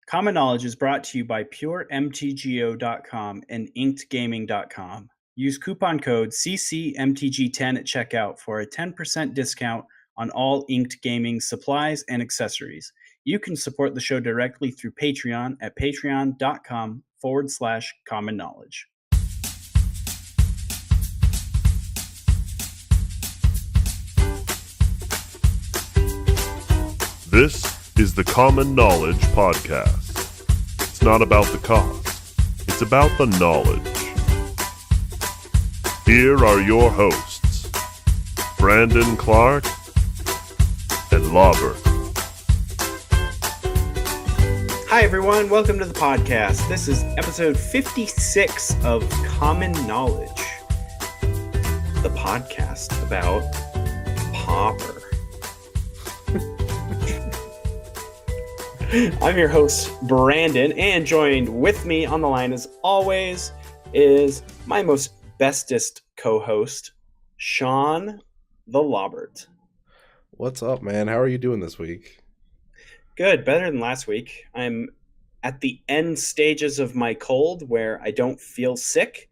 Common Knowledge is brought to you by PureMTGO.com and InkedGaming.com. Use coupon code CCMTG10 at checkout for a 10% discount on all Inked Gaming supplies and accessories. You can support the show directly through Patreon at patreon.com/common knowledge. This is the Common Knowledge Podcast. It's not about the cost, it's about the knowledge. Here are your hosts, Brandon Clark and Lobbert. Hi everyone, welcome to the podcast. This is episode 56 of Common Knowledge, the podcast about Pauper. I'm your host, Brandon, and joined with me on the line as always is my most bestest co-host, Sean the Lobbert. What's up, man? How are you doing this week? Good, better than last week. I'm at the end stages of my cold where I don't feel sick,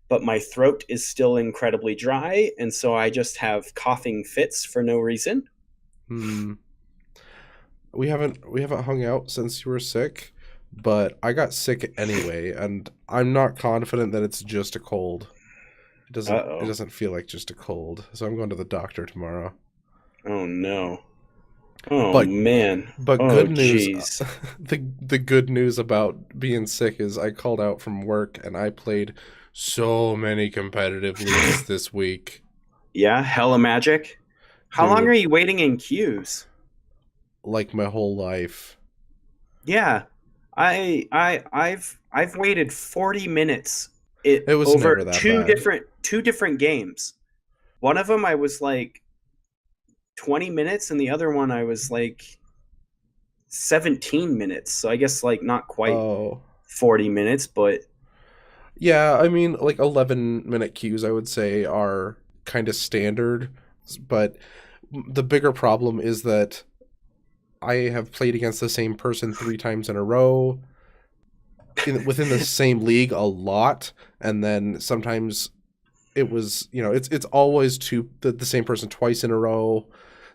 but my throat is still incredibly dry, and so I just have coughing fits for no reason. We haven't hung out since you were sick, but I got sick anyway, and I'm not confident that it's just a cold. It doesn't feel like just a cold, so I'm going to the doctor tomorrow. Oh no. Oh man. But good news. The good news about being sick is I called out from work and I played so many competitive leagues this week. Yeah, hella magic. How long are you waiting in queues? Like my whole life. Yeah, I've waited 40 minutes. It was over never that two different games. One of them I was like 20 minutes, and the other one I was like 17 minutes. So I guess like not quite 40 minutes, but yeah, I mean like 11-minute queues I would say are kind of standard, but the bigger problem is that I have played against the same person 3 times in a row within the same league a lot, and then sometimes it was, it's always the same person twice in a row.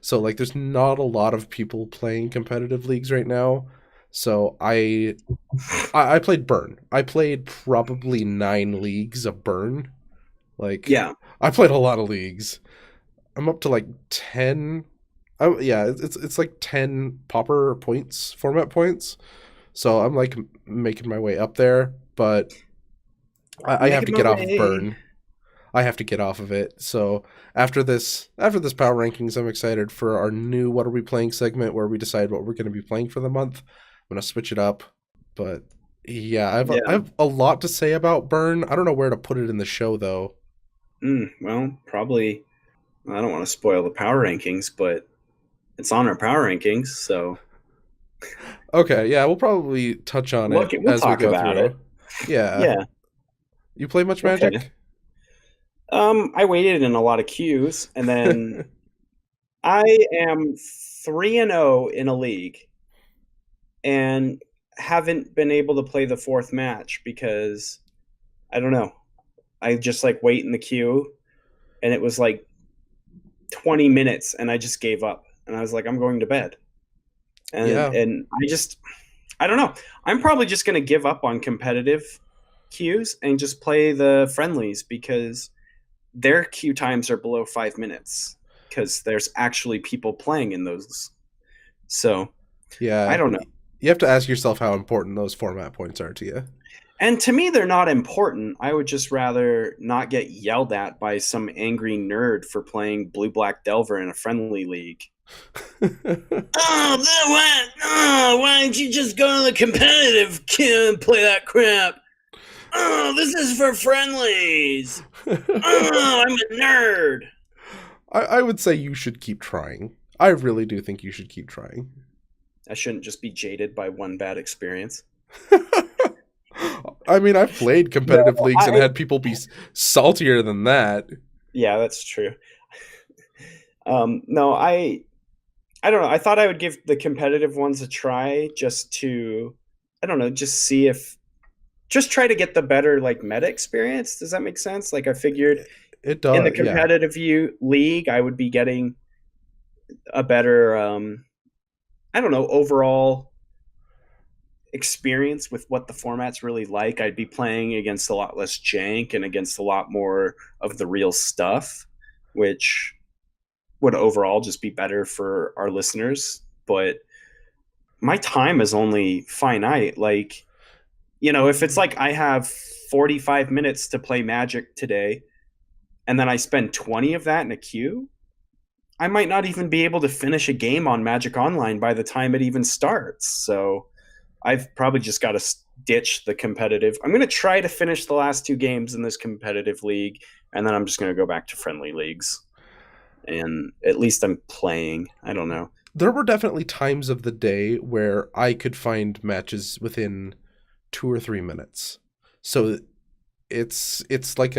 So like there's not a lot of people playing competitive leagues right now. So I played Burn. I played probably 9 leagues of Burn. I played a lot of leagues. I'm up to like 10. It's like 10 Pauper points, format points. So I'm like making my way up there, but I have to get off of Burn. I have to get off of it. So after this power rankings, I'm excited for our new What Are We Playing segment where we decide what we're going to be playing for the month. I'm going to switch it up. But yeah, I have a lot to say about Burn. I don't know where to put it in the show though. Well, probably, I don't want to spoil the power rankings, but it's on our power rankings, so. Okay, yeah, we'll probably touch on it as we go through it. Yeah. You play much Magic? Okay. I waited in a lot of queues, and then I am 3-0 in a league, and haven't been able to play the 4th match because I don't know. I just like wait in the queue, and it was like 20 minutes, and I just gave up. And I was like, I'm going to bed. And I don't know. I'm probably just going to give up on competitive queues and just play the friendlies because their queue times are below 5 minutes because there's actually people playing in those. So, yeah, I don't know. You have to ask yourself how important those format points are to you. And to me, they're not important. I would just rather not get yelled at by some angry nerd for playing Blue-Black Delver in a friendly league. Why don't you just go to the competitive queue and play that crap? This is for friendlies. I'm a nerd. I would say you should keep trying. I really do think you should keep trying. I shouldn't just be jaded by one bad experience. I mean, I've played competitive leagues and had people be saltier than that. Yeah, that's true. No, I don't know. I thought I would give the competitive ones a try just to I don't know, just try to get the better like meta experience. Does that make sense? Like I figured It in the does, yeah. competitive league, I would be getting a better, I don't know, overall experience with what the format's really like. I'd be playing against a lot less jank and against a lot more of the real stuff, which would overall just be better for our listeners. But my time is only finite. Like, if it's like I have 45 minutes to play Magic today, and then I spend 20 of that in a queue, I might not even be able to finish a game on Magic Online by the time it even starts. So I've probably just got to ditch the competitive. I'm going to try to finish the last 2 games in this competitive league, and then I'm just going to go back to friendly leagues. And at least I'm playing. I don't know. There were definitely times of the day where I could find matches within 2 or 3 minutes. So it's like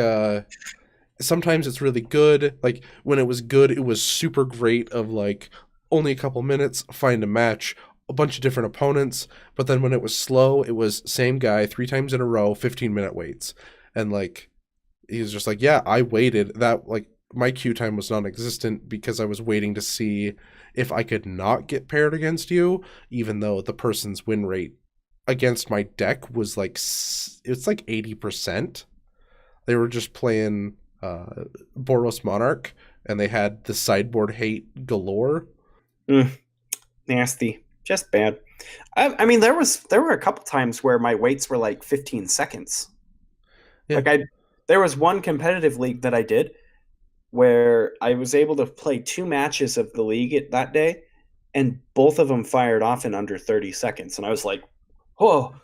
sometimes it's really good. Like when it was good, it was super great of like only a couple minutes, find a match, a bunch of different opponents. But then when it was slow, it was same guy 3 times in a row, 15-minute waits. And like he was just like, yeah, I waited. That like my queue time was non-existent because I was waiting to see if I could not get paired against you, even though the person's win rate against my deck was like it's like 80%. They were just playing Boros Monarch, and they had the sideboard hate galore. Nasty, just bad. I mean, there were a couple times where my waits were like 15 seconds. Yeah. Like there was one competitive league that I did where I was able to play 2 matches of the league that day, and both of them fired off in under 30 seconds, and I was like, oh.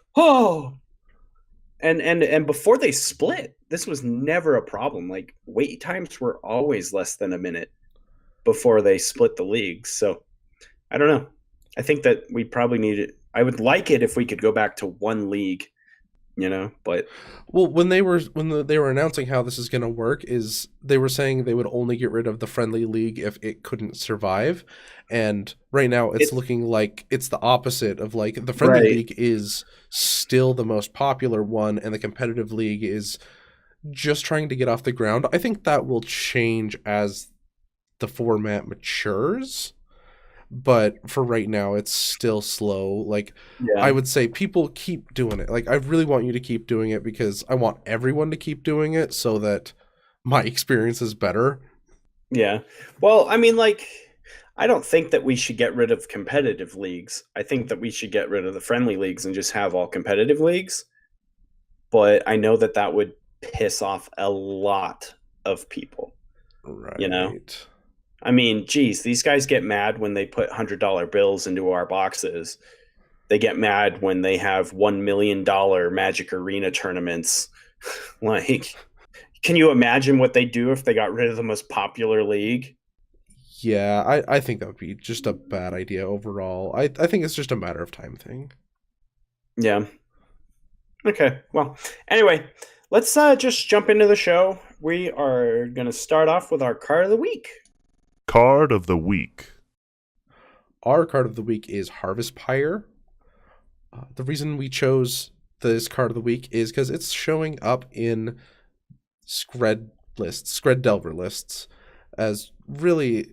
And before they split, this was never a problem. Like wait times were always less than a minute before they split the leagues. So I don't know. I think that we probably need it. I would like it if we could go back to one league, but well, when they were announcing how this is going to work, is they were saying they would only get rid of the friendly league if it couldn't survive, and right now it's looking like it's the opposite of like the friendly league is still the most popular one, and the competitive league is just trying to get off the ground. I think that will change as the format matures. But for right now, it's still slow. Like, yeah. I would say people keep doing it. Like, I really want you to keep doing it because I want everyone to keep doing it so that my experience is better. Yeah. Well, I mean, like, I don't think that we should get rid of competitive leagues. I think that we should get rid of the friendly leagues and just have all competitive leagues. But I know that that would piss off a lot of people. Right. I mean, geez, these guys get mad when they put $100 bills into our boxes. They get mad when they have $1 million Magic Arena tournaments. Like, can you imagine what they'd do if they got rid of the most popular league? Yeah, I think that would be just a bad idea overall. I think it's just a matter of time thing. Yeah. Okay, well, anyway, let's just jump into the show. We are going to start off with our card of the week. Card of the week. Our card of the week is Harvest Pyre. The reason we chose this card of the week is because it's showing up in Skred Delver lists, as really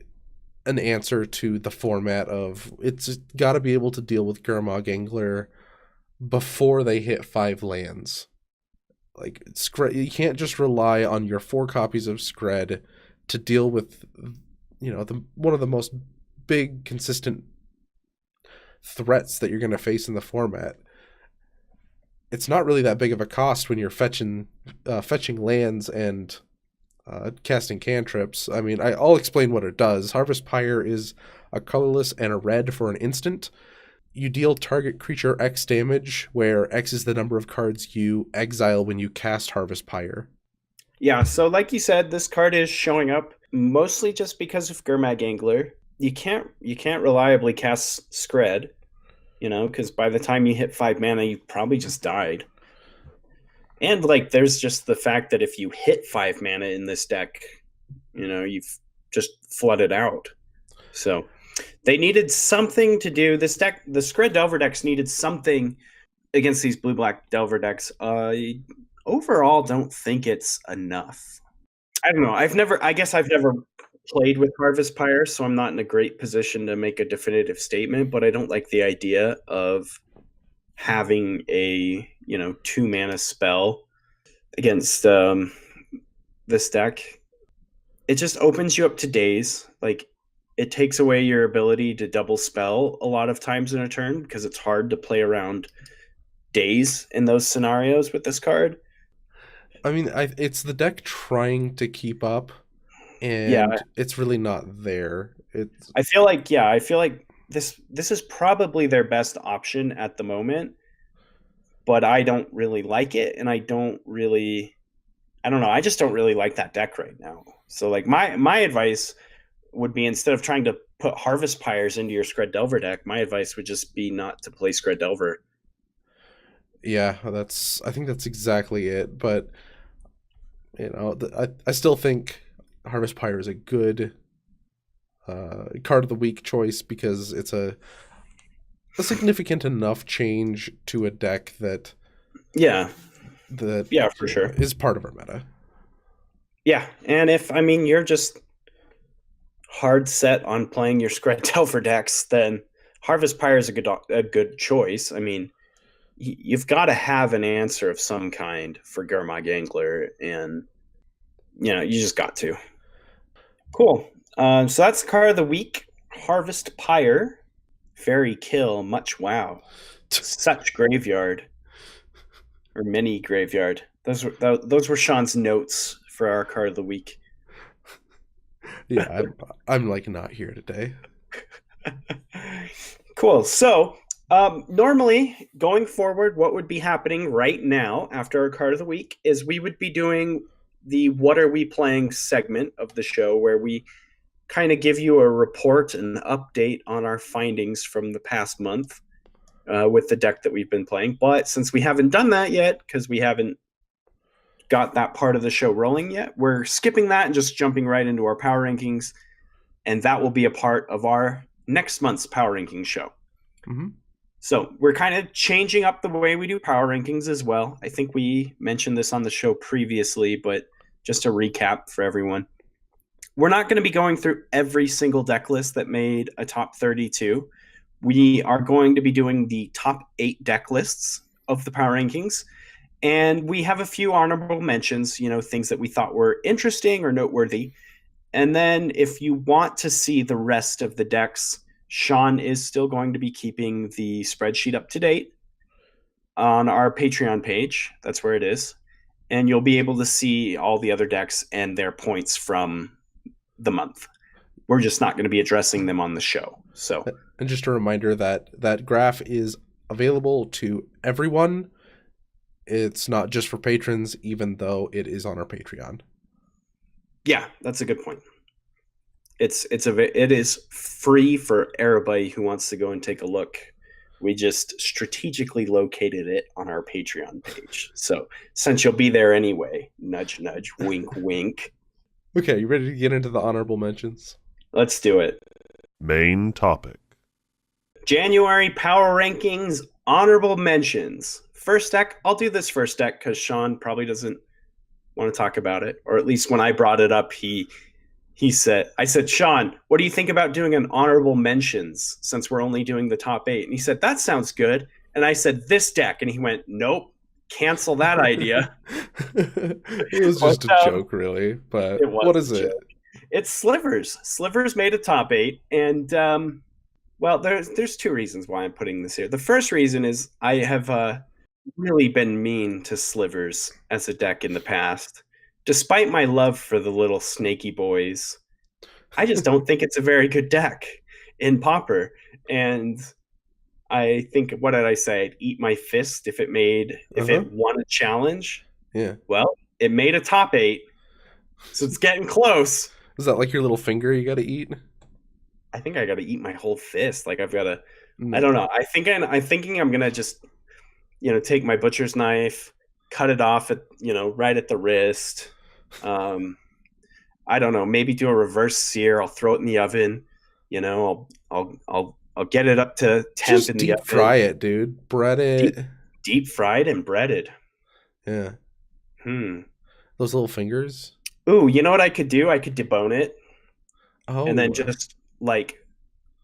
an answer to the format of it's got to be able to deal with Gurmag Angler before they hit 5 lands. Like Skred, you can't just rely on your 4 copies of Skred to deal with one of the most big consistent threats that you're going to face in the format. It's not really that big of a cost when you're fetching lands and casting cantrips. I mean, I'll explain what it does. Harvest Pyre is a colorless and a red for an instant. You deal target creature X damage, where X is the number of cards you exile when you cast Harvest Pyre. Yeah, so like you said, this card is showing up mostly just because of Gurmag Angler. You can't reliably cast Skred, because by the time you hit 5 mana, you probably just died. And like, there's just the fact that if you hit 5 mana in this deck, you've just flooded out. So they needed something to do. This deck, the Skred Delver decks needed something against these blue-black Delver decks, I overall don't think it's enough. I don't know. I guess I've never played with Harvest Pyre, so I'm not in a great position to make a definitive statement, but I don't like the idea of having a, 2-mana spell against this deck. It just opens you up to daze. Like, it takes away your ability to double spell a lot of times in a turn because it's hard to play around daze in those scenarios with this card. I mean, it's the deck trying to keep up, and Yeah. it's really not there. I feel like this is probably their best option at the moment, but I don't really like it, and I don't know. I just don't really like that deck right now. So like my advice would be, instead of trying to put Harvest Pyres into your Scred Delver deck, my advice would just be not to play Scred Delver. Yeah, I think that's exactly it. But I still think Harvest Pyre is a good card of the week choice because it's a significant enough change to a deck that for sure is part of our meta. Yeah, and if you're just hard set on playing your Scred Delver decks, then Harvest Pyre is a good choice. I mean, you've got to have an answer of some kind for Gurmag Angler, and you just got to. Cool. So that's the card of the week. Harvest Pyre. Very kill, much wow. Such graveyard. Or mini graveyard. Those were Sean's notes for our card of the week. Yeah, I'm like not here today. Cool. So normally, going forward, what would be happening right now after our card of the week is we would be doing the What Are We Playing segment of the show, where we kind of give you a report and update on our findings from the past month with the deck that we've been playing. But since we haven't done that yet, because we haven't got that part of the show rolling yet, we're skipping that and just jumping right into our power rankings. And that will be a part of our next month's power rankings show. Mm-hmm. So we're kind of changing up the way we do power rankings as well. I think we mentioned this on the show previously, but just a recap for everyone. We're not going to be going through every single deck list that made a top 32. We are going to be doing the top 8 deck lists of the power rankings. And we have a few honorable mentions, things that we thought were interesting or noteworthy. And then if you want to see the rest of the decks, Sean is still going to be keeping the spreadsheet up to date on our Patreon page. That's where it is. And you'll be able to see all the other decks and their points from the month. We're just not going to be addressing them on the show. So, and just a reminder that graph is available to everyone. It's not just for patrons, even though it is on our Patreon. Yeah, that's a good point. It is free for everybody who wants to go and take a look. We just strategically located it on our Patreon page. So since you'll be there anyway, nudge, nudge, wink, wink. Okay, you ready to get into the honorable mentions? Let's do it. Main topic. January power rankings, honorable mentions. First deck, I'll do this first deck because Sean probably doesn't want to talk about it. Or at least when I brought it up, I said, Sean, what do you think about doing an honorable mentions since we're only doing the top 8? And he said, that sounds good. And I said, this deck. And he went, nope, cancel that idea. It was just a joke, really. But what is it? It's Slivers. Slivers made a top 8. And, there's 2 reasons why I'm putting this here. The first reason is I have really been mean to Slivers as a deck in the past. Despite my love for the little snaky boys, I just don't think it's a very good deck in Pauper. And I think, what did I say? I'd eat my fist if it won a challenge. Yeah. Well, it made a top 8, so it's getting close. Is that like your little finger you got to eat? I think I got to eat my whole fist. Like I've got to. I don't know. I'm thinking I'm gonna just, take my butcher's knife, cut it off at, right at the wrist. I don't know, maybe do a reverse sear. I'll throw it in the oven. I'll get it up to temp just in the deep oven. Fry it, dude. Bread it. Deep fried and breaded. Yeah. Hmm. Those little fingers. Ooh, you know what I could do? I could debone it and then Oh, just like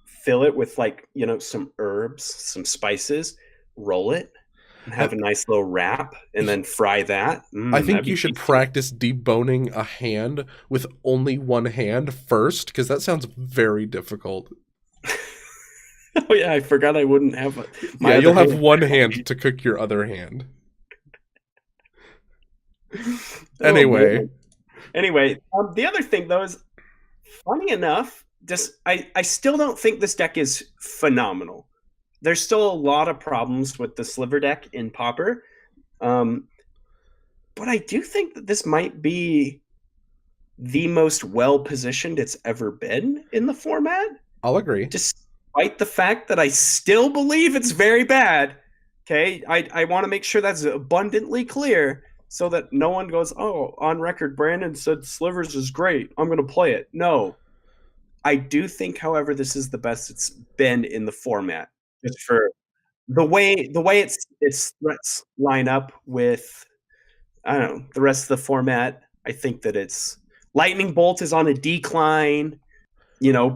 fill it with like, some herbs, some spices, roll it, and I, have a nice little wrap, and then fry that. I That'd think be you should tasty. practice deboning a hand with only one hand first, because that sounds very difficult. Oh yeah, I forgot I wouldn't have Yeah, my other you'll have hand. one hand to cook your other hand. Oh Anyway, man. Anyway, the other thing though is, funny enough, just I still don't think this deck is phenomenal. There's still a lot of problems with the sliver deck in Pauper, um, but I do think that this might be the most well positioned it's ever been in the format, I'll agree. despite the fact that I still believe it's very bad. Okay, I want to make sure that's abundantly clear so that no one goes, oh, on record, Brandon said Slivers is great, I'm going to play it. No, I do think, however, this is the best it's been in the format, just for the way its threats line up with, I don't know, the rest of the format. I think that it's Lightning Bolt is on a decline.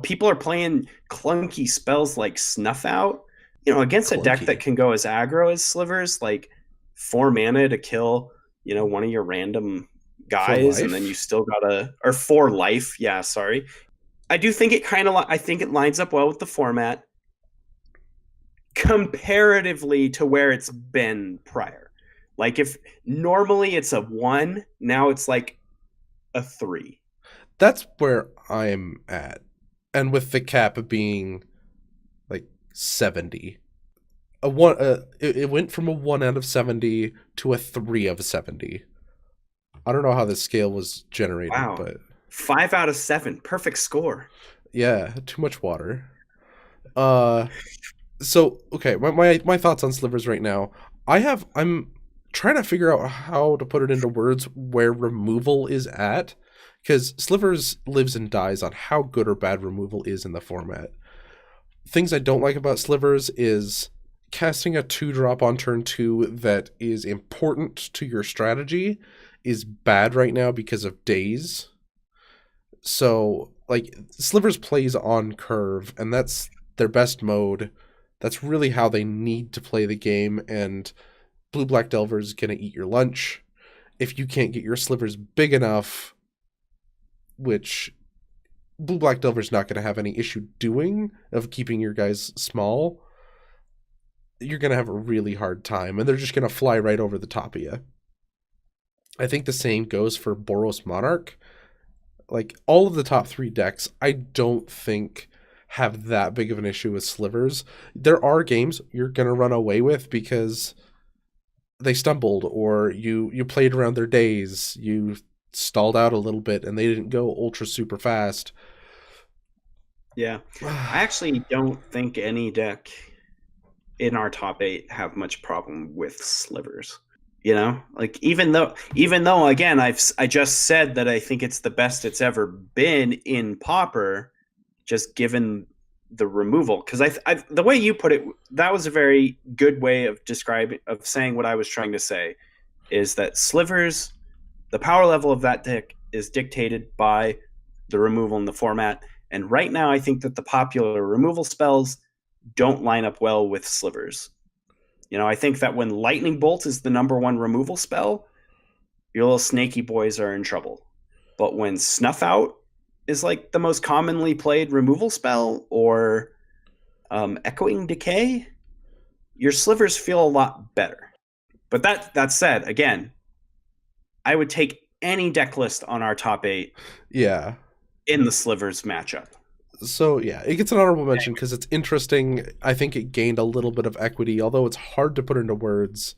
People are playing clunky spells like Snuff Out. Against a deck that Clunky. can go as aggro as Slivers, like 4 mana to kill, one of your random For guys, and then you life? still gotta, or 4 life. Yeah, sorry. I do think I think it lines up well with the format comparatively to where it's been prior. Like if normally it's a 1, now it's like a 3. That's where I'm at. And with the cap being like 70. It went from a 1 out of 70 to a 3 of 70. I don't know how the scale was generated, Wow. but 5 out of 7. Perfect score. yeah, too much water. Uh so okay, my thoughts on slivers right now. I'm trying to figure out how to put it into words where removal is at, because slivers lives and dies on how good or bad removal is in the format. Things I don't like about slivers is casting a 2-drop on turn 2 that is important to your strategy is bad right now because of days. So like slivers plays on curve, and that's their best mode. That's really how they need to play the game, and blue black delver is going to eat your lunch if you can't get your slivers big enough, which blue black delver is not going to have any issue doing, of keeping your guys small. You're going to have a really hard time, and they're just going to fly right over the top of you. I think the same goes for Boros Monarch. Like, all of the top 3 decks, I don't think have that big of an issue with slivers. There are games you're going to run away with because they stumbled, or you played around their days, you stalled out a little bit, and they didn't go ultra super fast. Yeah. I actually don't think any deck in our top 8 have much problem with slivers. Like even though again I just said that I think it's the best it's ever been in Pauper, just given the removal, because the way you put it, that was a very good way of saying what I was trying to say, is that slivers, the power level of that deck is dictated by the removal in the format, and right now I think that the popular removal spells don't line up well with slivers. I think that when Lightning Bolt is the number 1 removal spell, your little snaky boys are in trouble. But when Snuff Out is like the most commonly played removal spell, or Echoing Decay, your slivers feel a lot better. But that said, again, I would take any deck list on our top 8 Yeah. in the slivers matchup. So yeah, it gets an honorable mention because it's interesting. I think it gained a little bit of equity, although it's hard to put into words.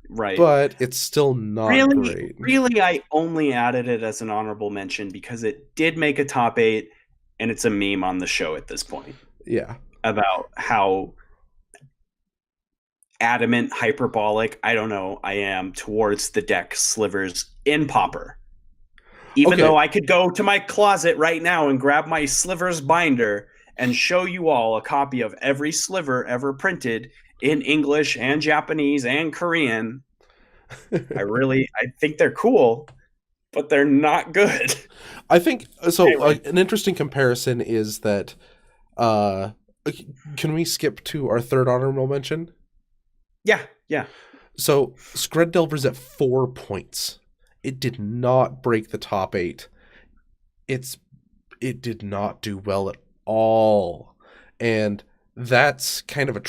Right. But it's still not great. Really, I only added it as an honorable mention because it did make a top 8, and it's a meme on the show at this point. Yeah. About how adamant, hyperbolic, I don't know, I am towards the deck slivers in Pauper. Even though I could go to my closet right now and grab my slivers binder and show you all a copy of every sliver ever printed in English and Japanese and Korean. I think they're cool, but they're not good. I think so. Anyway. An interesting comparison is that. Can we skip to our third honorable mention? Yeah. So Scred Delver's at 4 points. It did not break the top 8. It did not do well at all, and that's kind of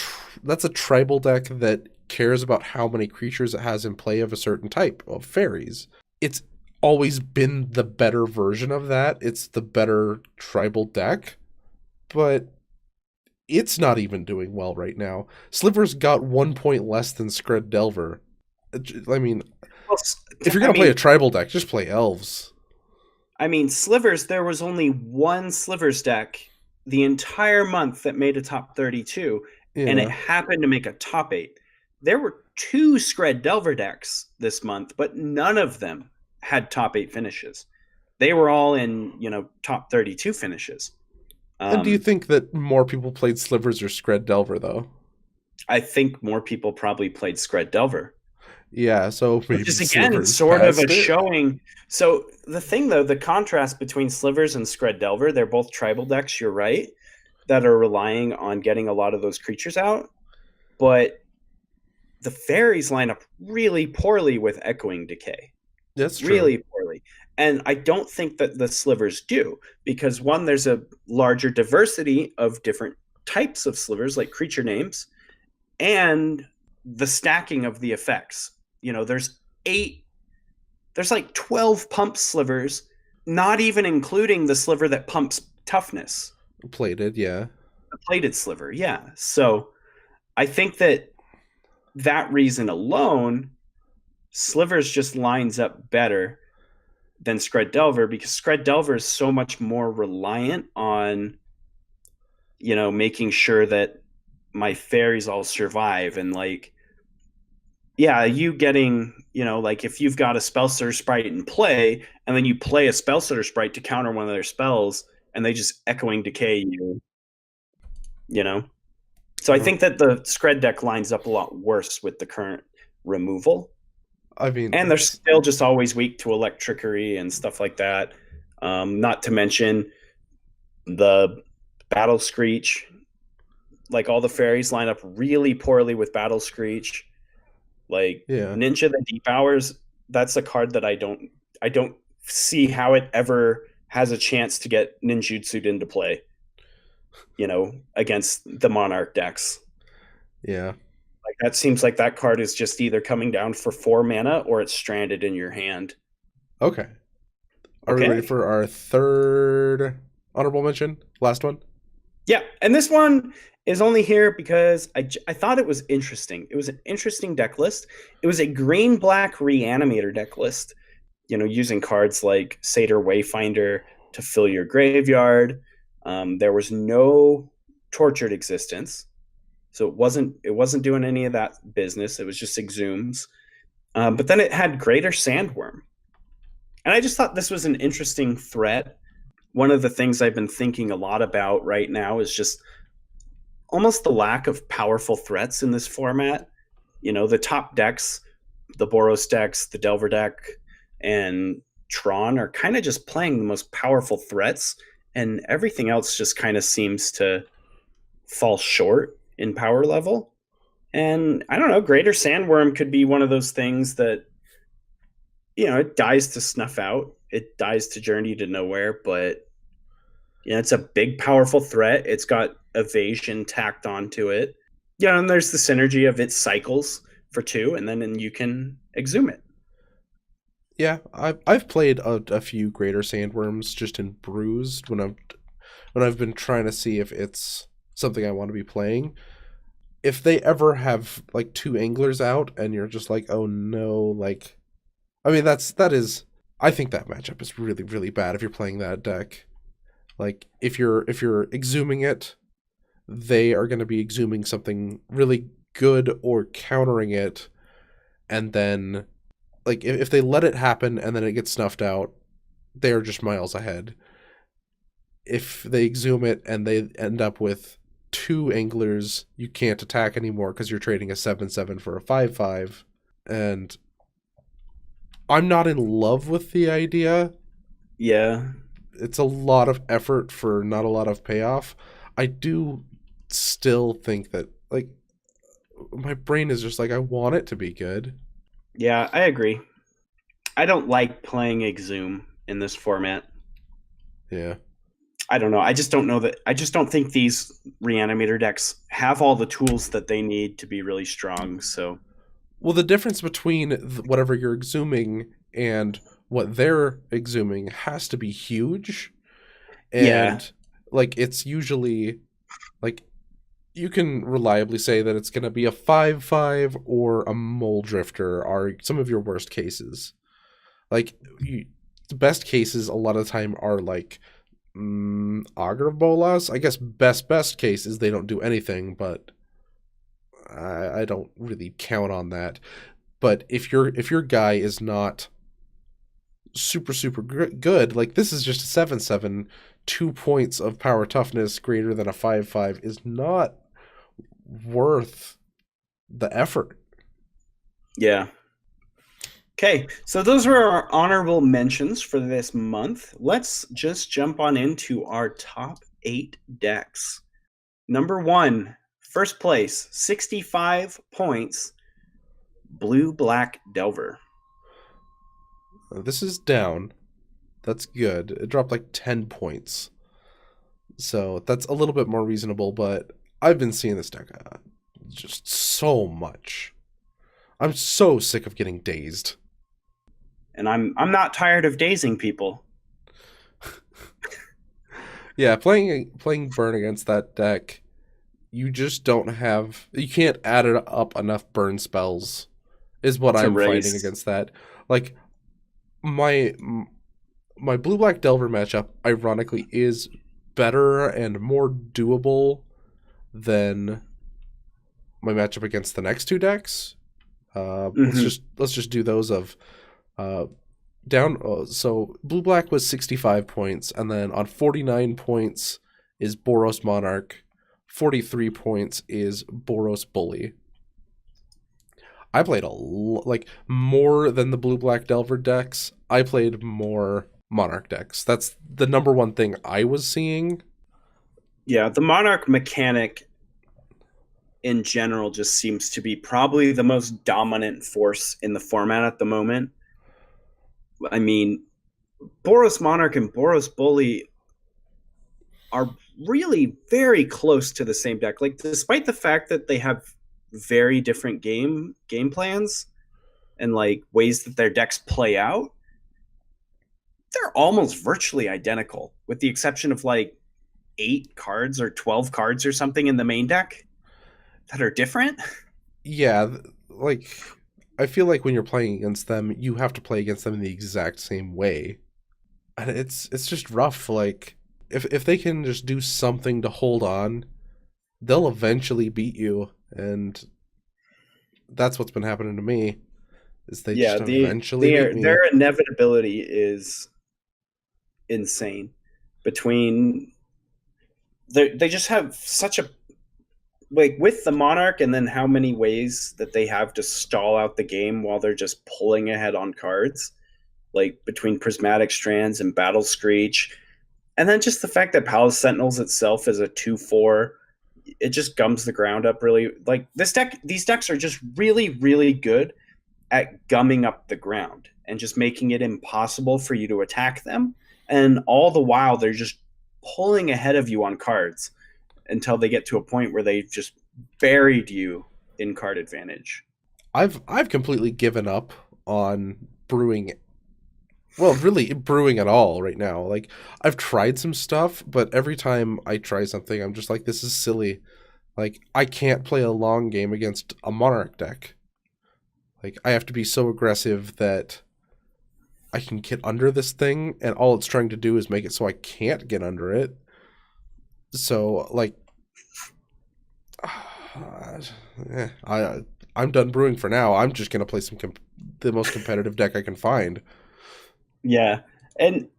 that's a tribal deck that cares about how many creatures it has in play of a certain type of fairies. It's always been the better version of that. It's the better tribal deck, but it's not even doing well right now. Sliver's got 1 point less than Scred Delver. I mean, Well, if you're going to play a tribal deck, just play elves. I mean, Slivers, there was only one Slivers deck the entire month that made a top 32, and it happened to make a top 8. There were 2 Scred Delver decks this month, but none of them had top 8 finishes. They were all in, top 32 finishes. And do you think that more people played Slivers or Scred Delver, though? I think more people probably played Scred Delver. Yeah, so maybe which is, again, sort of a showing. So the thing, though, the contrast between Slivers and Scred Delver, they're both tribal decks, you're right, that are relying on getting a lot of those creatures out. But the fairies line up really poorly with Echoing Decay. That's true. Really poorly. And I don't think that the Slivers do, because one, there's a larger diversity of different types of Slivers, like creature names, and the stacking of the effects. There's like 12 pump Slivers, not even including the Sliver that pumps toughness. Plated, yeah. The plated Sliver, yeah. So I think that reason alone, Slivers just lines up better than Scred Delver, because Scred Delver is so much more reliant on, making sure that my fairies all survive. And you getting, if you've got a Spellstutter Sprite in play, and then you play a Spellstutter Sprite to counter one of their spells, and they just Echoing Decay you. So I think that the Scred deck lines up a lot worse with the current removal. I mean, and they're still just always weak to Electrickery and stuff like that. Not to mention the Battle Screech. Like, all the fairies line up really poorly with Battle Screech. Ninja the Deep Hours, that's a card that I don't see how it ever has a chance to get ninjutsu'd into play, against the Monarch decks. Yeah. That seems like that card is just either coming down for 4 mana or it's stranded in your hand. Okay. Are we ready for our third honorable mention? Last one? Yeah, and this one is only here because I thought it was interesting. It was an interesting deck list. It was a green-black Reanimator deck list, using cards like Satyr Wayfinder to fill your graveyard. There was no Tortured Existence, so it wasn't doing any of that business. It was just Exhumes. But then it had Greater Sandworm. And I just thought this was an interesting threat. One of the things I've been thinking a lot about right now is just almost the lack of powerful threats in this format. The top decks, the Boros decks, the Delver deck, and Tron are kind of just playing the most powerful threats, and everything else just kind of seems to fall short in power level. And I don't know, Greater Sandworm could be one of those things that, it dies to Snuff Out. It dies to Journey to Nowhere, but it's a big, powerful threat. It's got evasion tacked onto it. And there's the synergy of its cycles for 2, and then you can exhume it. Yeah, I've played a few Greater Sandworms just in Bruised when I've been trying to see if it's something I want to be playing. If they ever have 2 Anglers out and you're just like, oh no, I mean I think that matchup is really, really bad if you're playing that deck. If you're exhuming it, they are going to be exhuming something really good or countering it, and then if they let it happen and then it gets snuffed out, they are just miles ahead. If they exhume it and they end up with 2 anglers, you can't attack anymore because you're trading a 7/7 for a 5/5. And I'm not in love with the idea. Yeah. It's a lot of effort for not a lot of payoff. I do still think that, like, my brain is just like, I want it to be good. Yeah, I agree. I don't like playing Exhume in this format. Yeah. I don't know. I just don't think these Reanimator decks have all the tools that they need to be really strong. So, Well, the difference between whatever you're exhuming and what they're exhuming has to be huge. yeah, And, like, it's usually, like, you can reliably say that it's going to be a 5/5 or a Mole Drifter are some of your worst cases. Like, the best cases a lot of the time are, like, Augur of Bolas. I guess best case is they don't do anything, but I don't really count on that. But if your guy is not super good, like, this is just a 7/7, 2 points of power toughness greater than a 5/5 is not worth the effort. yeah. Okay, so those were our honorable mentions for this month. Let's just jump on into our top 8 decks. Number 1, first place, 65 points, Blue-Black Delver. This is down. That's good. It dropped like 10 points. So that's a little bit more reasonable, but I've been seeing this deck just so much. I'm so sick of getting dazed. And I'm not tired of dazing people. Yeah, playing burn against that deck, you just don't have, you can't add it up enough burn spells is what I'm fighting against that. Like, my Blue-Black Delver matchup ironically is better and more doable than my matchup against the next 2 decks. Let's just do those of down. So Blue-Black was 65 points, and then on 49 points is Boros Monarch, 43 points is Boros Bully. I played like more than the Blue-Black Delver decks. I played more Monarch decks. That's the number one thing I was seeing. Yeah, the Monarch mechanic in general just seems to be probably the most dominant force in the format at the moment. I mean, Boros Monarch and Boros Bully are really very close to the same deck. Like, despite the fact that they have very different game plans and like ways that their decks play out, they're almost virtually identical, with the exception of like 8 cards or 12 cards or something in the main deck that are different. Yeah, like, I feel like when you're playing against them, you have to play against them in the exact same way. And it's just rough. Like, if they can just do something to hold on, they'll eventually beat you. And that's what's been happening to me, is they just eventually beat me. Their inevitability is insane. Between they just have such a, like, with the Monarch, and then how many ways that they have to stall out the game while they're just pulling ahead on cards, like between Prismatic Strands and Battle Screech, and then just the fact that Palace Sentinels itself is a 2/4, it just gums the ground up really. Like, these decks are just really, really good at gumming up the ground and just making it impossible for you to attack them, and all the while they're just pulling ahead of you on cards until they get to a point where they've just buried you in card advantage. I've completely given up on brewing. Well, really brewing at all right now. Like, I've tried some stuff, but every time I try something, I'm just like, this is silly. Like, I can't play a long game against a Monarch deck. Like, I have to be so aggressive that I can get under this thing, and all it's trying to do is make it so I can't get under it. So, like, I'm done brewing for now. I'm just gonna play the most competitive deck I can find. Yeah, and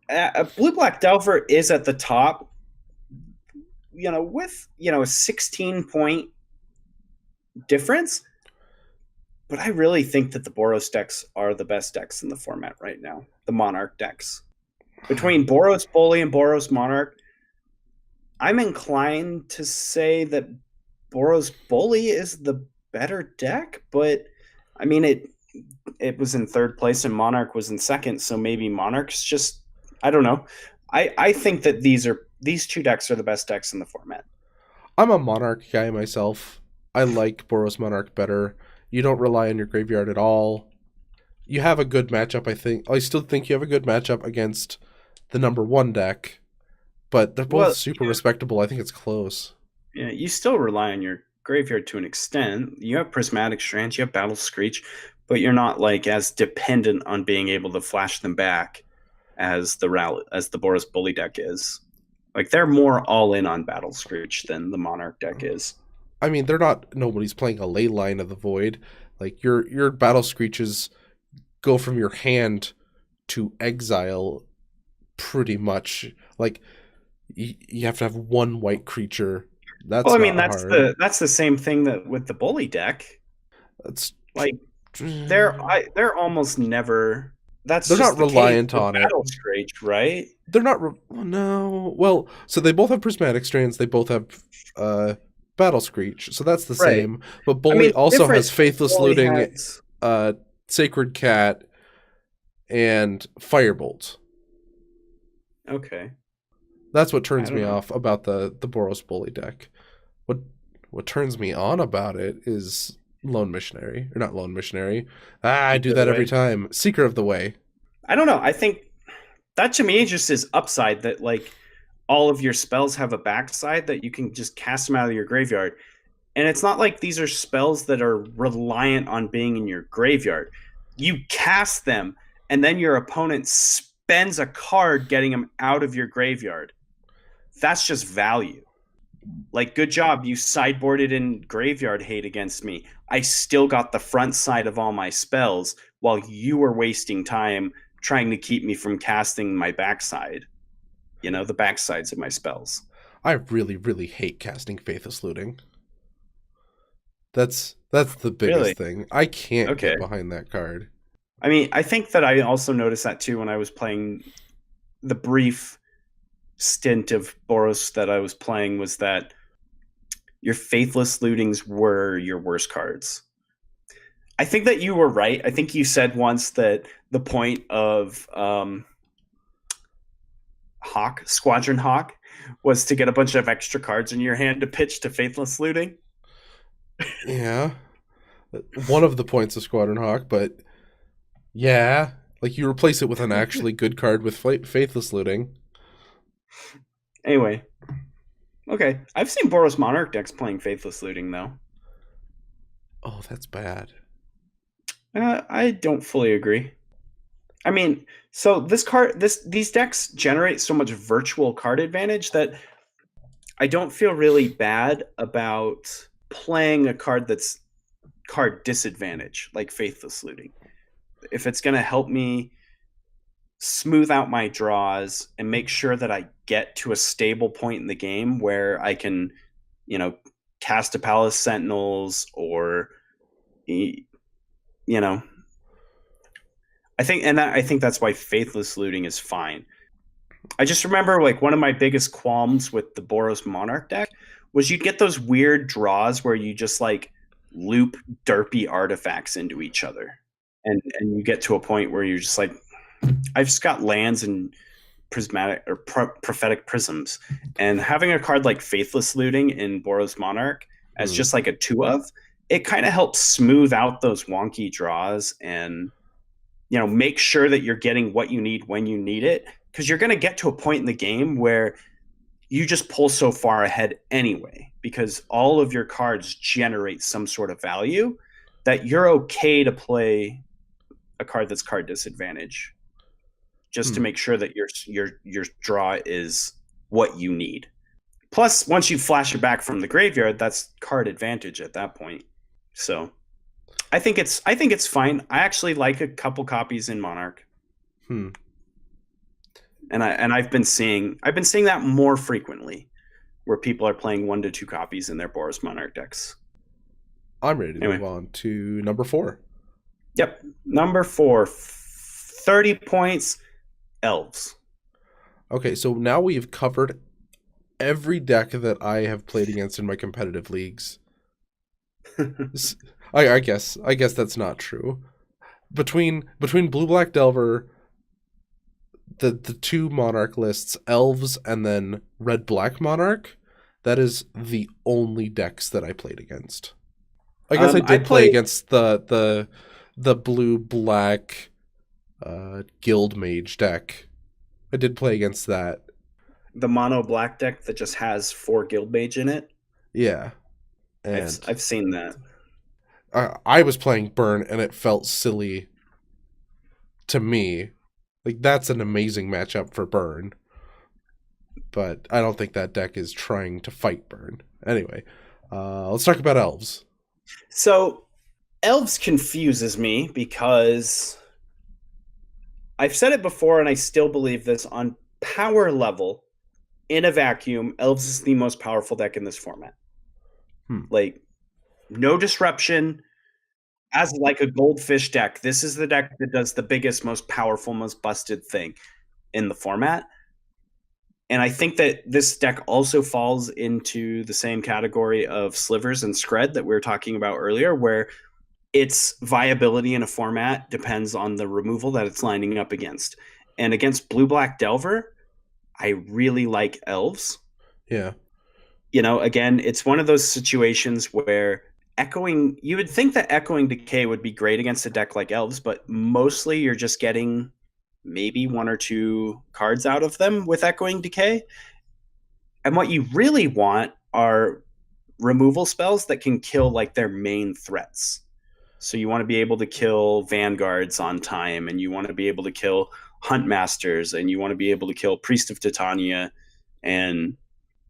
Blue-Black Delver is at the top with a 16-point difference. But I really think that the Boros decks are the best decks in the format right now. The Monarch decks. Between Boros Bully and Boros Monarch, I'm inclined to say that Boros Bully is the better deck, but I mean it was in third place and Monarch was in second, so maybe Monarch's just, I don't know. I think that these two decks are the best decks in the format. I'm a Monarch guy myself. I like Boros Monarch better. You don't rely on your graveyard at all. You have a good matchup, I think. I still think you have a good matchup against the number one deck, but they're both super respectable. I think it's close. Yeah, you still rely on your graveyard to an extent. You have Prismatic Strands, you have Battle Screech, but you're not like as dependent on being able to flash them back as the Boros Bully deck is. Like they're more all in on Battle Screech than the Monarch deck is. I mean, nobody's playing a Ley Line of the Void. Like your Battle Screeches go from your hand to exile pretty much. Like you have to have one white creature. That's that's the same thing that with the Bully deck. That's like they're almost never. They're not reliant on Battle Screech, right? They're not. No. Well, so they both have Prismatic Strands. They both have Battle Screech. So that's the same. But Bully also has Faithless Looting, Sacred Cat, and Firebolt. Okay. That's what turns me off about the Boros Bully deck. What turns me on about it is Lone Missionary. Or not Lone Missionary. I do that every time. Seeker of the Way. I don't know. I think that to me just is upside, that like all of your spells have a backside that you can just cast them out of your graveyard. And it's not like these are spells that are reliant on being in your graveyard. You cast them, and then your opponent spends a card getting them out of your graveyard. That's just value. Like, good job. You sideboarded in graveyard hate against me. I still got the front side of all my spells while you were wasting time trying to keep me from casting my backside. The backsides of my spells. I really, really hate casting Faithless Looting. That's the biggest thing. I can't get behind that card. I mean, I think that I also noticed that too when I was playing the brief stint of Boros that I was playing, was that your Faithless Lootings were your worst cards. I think that you were right. I think you said once that the point of Squadron Hawk was to get a bunch of extra cards in your hand to pitch to Faithless Looting. Yeah. One of the points of Squadron Hawk, but yeah. Like, you replace it with an actually good card with Faithless Looting. Anyway. Okay. I've seen Boros Monarch decks playing Faithless Looting, though. Oh, that's bad. I don't fully agree. I mean, so these decks generate so much virtual card advantage that I don't feel really bad about playing a card that's card disadvantage, like Faithless Looting. If it's going to help me smooth out my draws and make sure that I get to a stable point in the game where I can, cast a Palace Sentinels or, I think that's why Faithless Looting is fine. I just remember, like, one of my biggest qualms with the Boros Monarch deck was you'd get those weird draws where you just like loop derpy artifacts into each other, and you get to a point where you're just like, I've just got lands and prismatic or prophetic prisms, and having a card like Faithless Looting in Boros Monarch as just like a 2-of, it kind of helps smooth out those wonky draws and make sure that you're getting what you need when you need it, because you're going to get to a point in the game where you just pull so far ahead anyway, because all of your cards generate some sort of value that you're okay to play a card that's card disadvantage, just to make sure that your draw is what you need. Plus, once you flash it back from the graveyard, that's card advantage at that point. So I think it's fine. I actually like a couple copies in Monarch. And I've been seeing that more frequently. where people are playing 1 to 2 copies in their Boros Monarch decks. I'm ready to Anyway. move on to number 4. Yep. Number 4, 30 points, Elves. Okay, so now we've covered every deck that I have played against in my competitive leagues. I guess that's not true. Between Blue Black Delver, the 2 Monarch lists, Elves, and then Red Black Monarch, that is the only decks that I played against. I guess I did play against the Blue Black Guild Mage deck. I did play against that. The mono black deck that just has 4 Guild Mage in it. Yeah. And I've seen that. I was playing Burn, and it felt silly to me. Like, that's an amazing matchup for Burn. But I don't think that deck is trying to fight Burn. Anyway, let's talk about Elves. So, Elves confuses me because I've said it before, and I still believe this. On power level, in a vacuum, Elves is the most powerful deck in this format. Like, no disruption. As like a goldfish deck, this is the deck that does the biggest, most powerful, most busted thing in the format. And I think that this deck also falls into the same category of Slivers and Scred that we were talking about earlier, where its viability in a format depends on the removal that it's lining up against. And against Blue Black Delver, I really like Elves. Yeah. You know, again, it's one of those situations where you would think that Echoing Decay would be great against a deck like Elves, but mostly you're just getting maybe 1 or 2 cards out of them with Echoing Decay. And what you really want are removal spells that can kill like their main threats. So you want to be able to kill Vanguards on time, and you want to be able to kill Huntmasters, and you want to be able to kill Priest of Titania and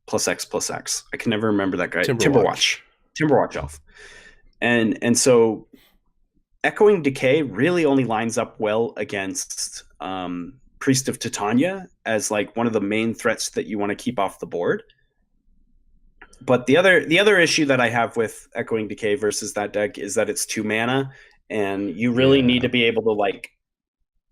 +X. I can never remember that guy. Timberwatch Elf. And so Echoing Decay really only lines up well against Priest of Titania as like one of the main threats that you want to keep off the board. But the other issue that I have with Echoing Decay versus that deck is that it's 2 mana, and you really need to be able to, like,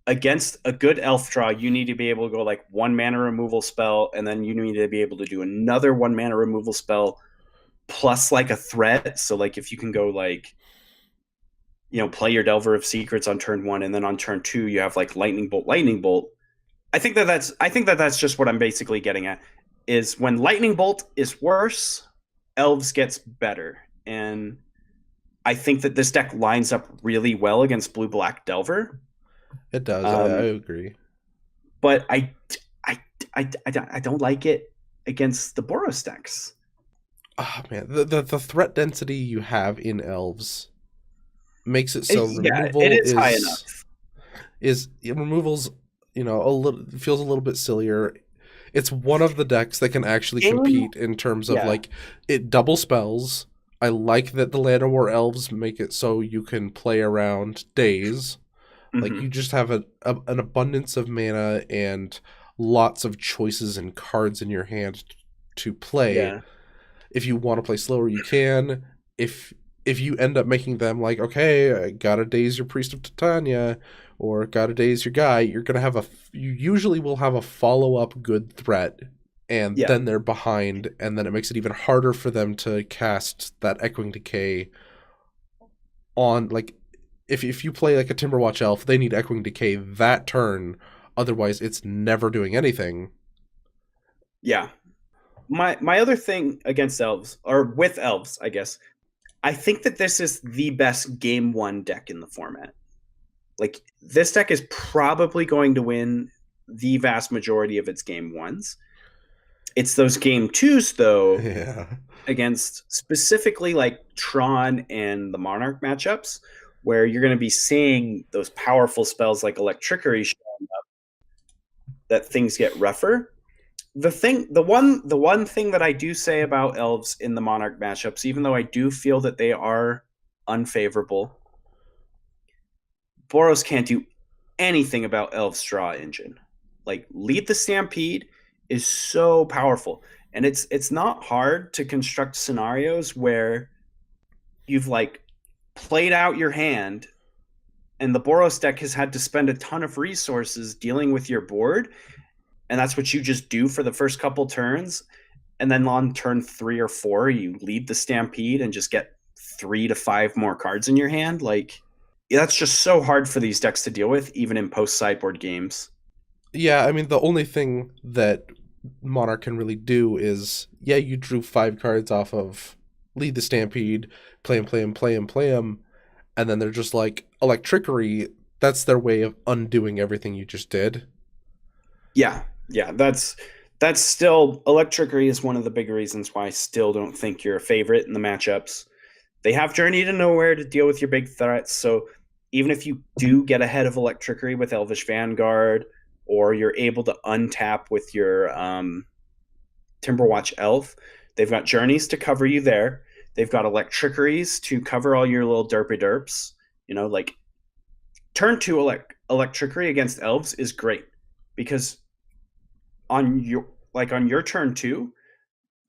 against a good elf draw, you need to be able to go like 1 mana removal spell, and then you need to be able to do another 1 mana removal spell plus like a threat. So like if you can go like, you know, play your Delver of Secrets on turn 1, and then on turn 2 you have like Lightning Bolt. I think that's just what I'm basically getting at, is when Lightning Bolt is worse, Elves gets better. And I think that this deck lines up really well against Blue Black Delver. It does. I agree. But I don't like it against the Boros decks. Oh man, the threat density you have in Elves makes it so removal it is high enough. Removal's, you know, feels a little bit sillier. It's one of the decks that can actually compete in terms of like it double spells. I like that the Land of War Elves make it so you can play around days. Like you just have an abundance of mana and lots of choices and cards in your hand to play. Yeah. If you want to play slower, you can. If you end up making them like, okay, I gotta daze your Priest of Titania, or gotta daze your guy, you usually will have a follow-up good threat, and then they're behind, and then it makes it even harder for them to cast that Echoing Decay on, like, if you play like a Timberwatch Elf, they need Echoing Decay that turn, otherwise it's never doing anything. Yeah. My other thing against Elves, or with Elves, I guess, I think that this is the best game 1 deck in the format. Like, this deck is probably going to win the vast majority of its game 1s. It's those game 2s, though, against specifically like Tron and the Monarch matchups, where you're going to be seeing those powerful spells like Electrickery showing up, that things get rougher. The one thing that I do say about Elves in the Monarch matchups, even though I do feel that they are unfavorable, Boros can't do anything about Elves' draw engine. Like, Lead the Stampede is so powerful. And it's not hard to construct scenarios where you've like played out your hand and the Boros deck has had to spend a ton of resources dealing with your board, and that's what you just do for the first couple turns, and then on turn 3 or 4 you lead the Stampede and just get 3 to 5 more cards in your hand. Like, that's just so hard for these decks to deal with, even in post sideboard games. Yeah, I mean, the only thing that Monarch can really do is, yeah, you drew 5 cards off of lead the Stampede, play him, and then they're just like, Electrickery, that's their way of undoing everything you just did. Yeah, that's still, Electrickery is one of the big reasons why I still don't think you're a favorite in the matchups. They have Journey to Nowhere to deal with your big threats, so even if you do get ahead of Electrickery with Elvish Vanguard, or you're able to untap with your Timberwatch Elf, they've got Journeys to cover you there. They've got Electrickeries to cover all your little derpy derps. You know, like, turn 2 Electrickery against Elves is great, because on your turn 2,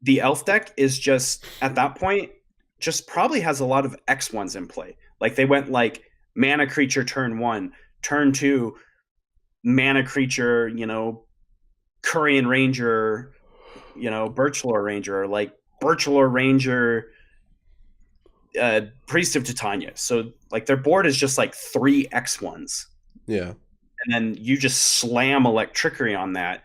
the Elf deck is just, at that point, just probably has a lot of X1s in play. Like, they went like mana creature turn 1, turn 2 mana creature, Kurian Ranger, Birchlore Ranger, or like Birchlore Ranger, Priest of Titania. So like their board is just like 3 X1s. Yeah. And then you just slam Electrickery on that,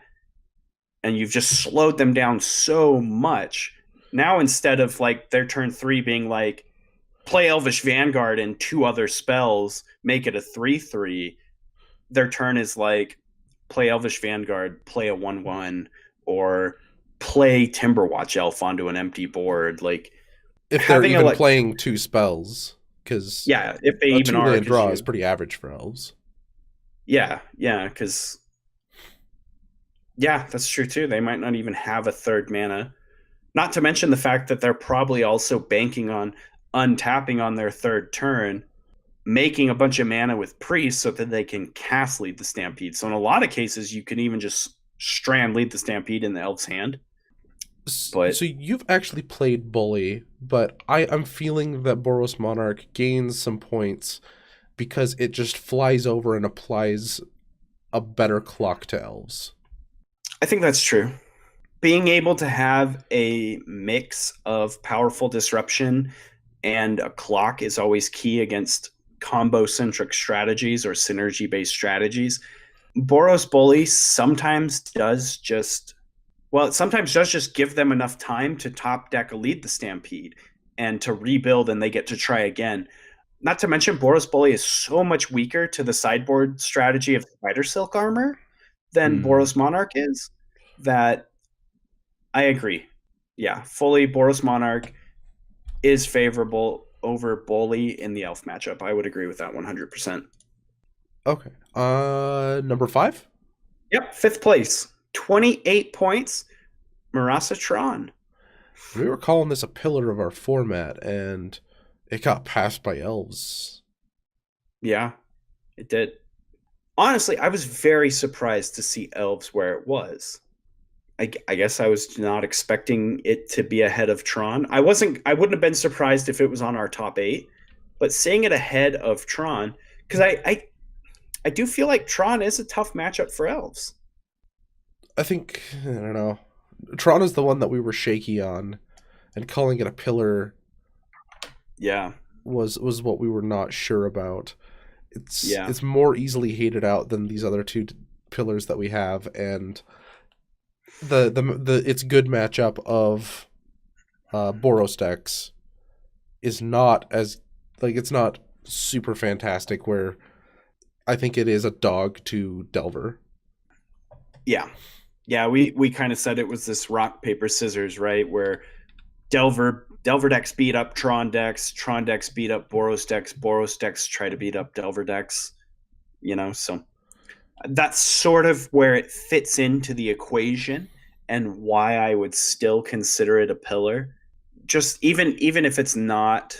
and you've just slowed them down so much. Now, instead of like their turn 3 being like, play Elvish Vanguard and 2 other spells, make it a 3/3, their turn is like, play Elvish Vanguard, play a 1/1, or play Timberwatch Elf onto an empty board. Like, if they're even playing 2 spells, because if they even are, 2-land draw is pretty average for Elves. Because that's true too. They might not even have a 3rd mana. Not to mention the fact that they're probably also banking on untapping on their 3rd turn, making a bunch of mana with Priest so that they can cast Lead the Stampede. So in a lot of cases, you can even just strand Lead the Stampede in the Elf's hand. But so you've actually played Bully, but I'm feeling that Boros Monarch gains some points because it just flies over and applies a better clock to Elves. I think that's true. Being able to have a mix of powerful disruption and a clock is always key against combo-centric strategies or synergy-based strategies. Boros Bully sometimes does just give them enough time to top deck a Lead the Stampede and to rebuild, and they get to try again. Not to mention, Boros Bully is so much weaker to the sideboard strategy of Spider Silk Armor than Boros Monarch is, that I agree. Yeah, fully Boros Monarch is favorable over Bully in the Elf matchup. I would agree with that 100%. Okay. Number 5? Yep, 5th place. 28 points. Marasa Tron. We were calling this a pillar of our format, and it got passed by Elves. Yeah, it did. Honestly, I was very surprised to see Elves where it was. I guess I was not expecting it to be ahead of Tron. I wouldn't have been surprised if it was on our top 8, but seeing it ahead of Tron, because I do feel like Tron is a tough matchup for Elves. I don't know. Tron is the one that we were shaky on, and calling it a pillar was what we were not sure about. It's more easily hated out than these other 2 pillars that we have, and the its good matchup of Boros decks is not as, like, it's not super fantastic, where I think it is a dog to Delver. Yeah, we kind of said it was this rock, paper, scissors, right? Where Delver decks beat up Tron decks beat up Boros decks try to beat up Delver decks, so that's sort of where it fits into the equation and why I would still consider it a pillar. Just even if it's not,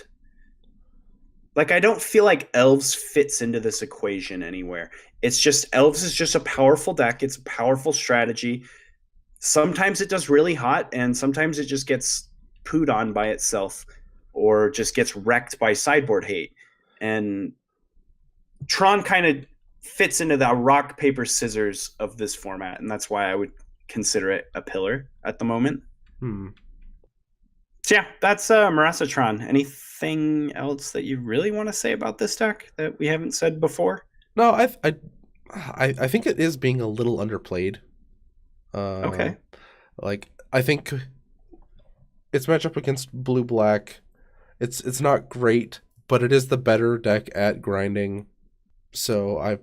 like, I don't feel like Elves fits into this equation anywhere. It's just, Elves is just a powerful deck. It's a powerful strategy. sometimes it does really hot, and sometimes it just gets pooed on by itself or just gets wrecked by sideboard hate. And Tron kind of fits into the rock, paper, scissors of this format, and that's why I would consider it a pillar at the moment. So yeah, that's Marasatron. Anything else that you really want to say about this deck that we haven't said before? No, I think it is being a little underplayed. Okay. Like, I think its matchup against blue black, it's not great, but it is the better deck at grinding. So I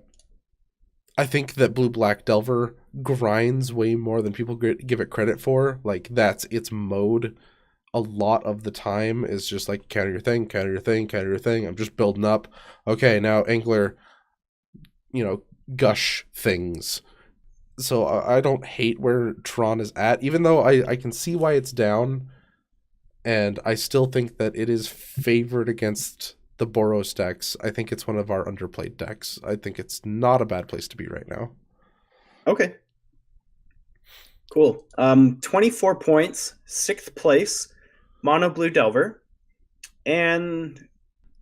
think that blue black Delver grinds way more than people give it credit for. Like, that's its mode. A lot of the time is just like counter your thing, counter your thing, counter your thing. I'm just building up. Okay, now Angler, gush things. So I don't hate where Tron is at, even though I can see why it's down, and I still think that it is favored against the Boros decks. I think it's one of our underplayed decks. I think it's not a bad place to be right now. Okay. Cool. 24 points, 6th place, Mono Blue Delver. And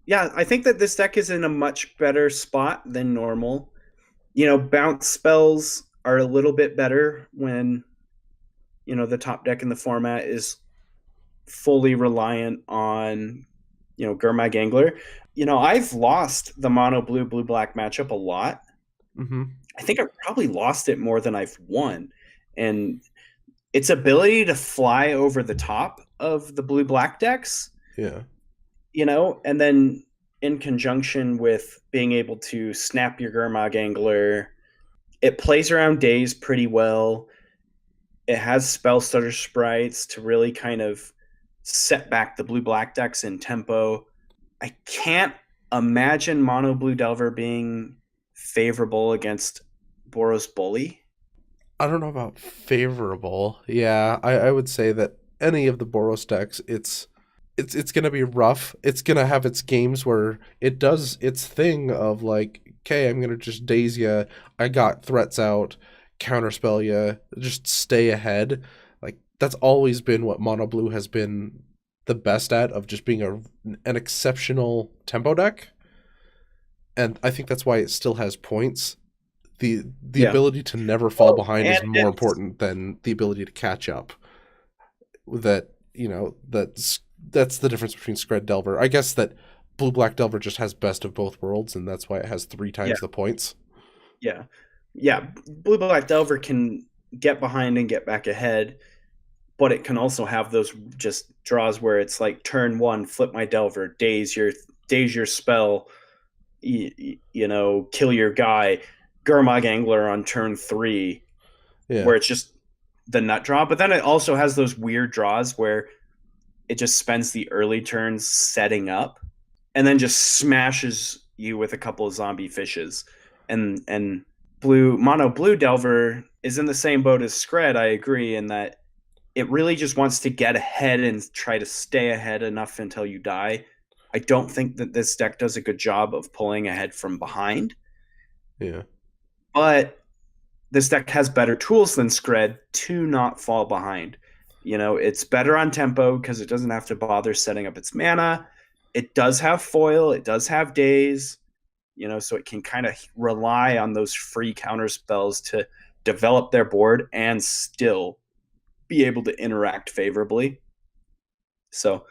yeah, I think that this deck is in a much better spot than normal. Bounce spells are a little bit better when, the top deck in the format is fully reliant on, Gurmag Angler. I've lost the mono blue black matchup a lot. Mm-hmm. I think I've probably lost it more than I've won. And its ability to fly over the top of the blue black decks. Yeah. And then in conjunction with being able to snap your Gurmag Angler, it plays around days pretty well. It has spell stutter sprites to really kind of set back the blue-black decks in tempo. I can't imagine Mono Blue Delver being favorable against Boros Bully. I don't know about favorable. Yeah, I would say that any of the Boros decks, it's going to be rough. It's going to have its games where it does its thing of like, okay, I'm going to just daze you. I got threats out, counterspell you, just stay ahead. Like, that's always been what Mono Blue has been the best at, of just being an exceptional tempo deck. And I think that's why it still has points. The ability to never fall behind is more important than the ability to catch up. That, that's the difference between Scred Delver. I guess that Blue Black Delver just has best of both worlds, and that's why it has 3 times the points. Yeah. Blue Black Delver can get behind and get back ahead, but it can also have those just draws where it's like turn 1, flip my Delver, daze your spell, kill your guy, Gurmag Angler on turn 3, where it's just the nut draw. But then it also has those weird draws where it just spends the early turns setting up and then just smashes you with a couple of zombie fishes. And Mono Blue Delver is in the same boat as Scred, I agree, in that it really just wants to get ahead and try to stay ahead enough until you die. I don't think that this deck does a good job of pulling ahead from behind. Yeah. But this deck has better tools than Scred to not fall behind. It's better on tempo because it doesn't have to bother setting up its mana. It does have foil. It does have daze, so it can kind of rely on those free counter spells to develop their board and still be able to interact favorably. So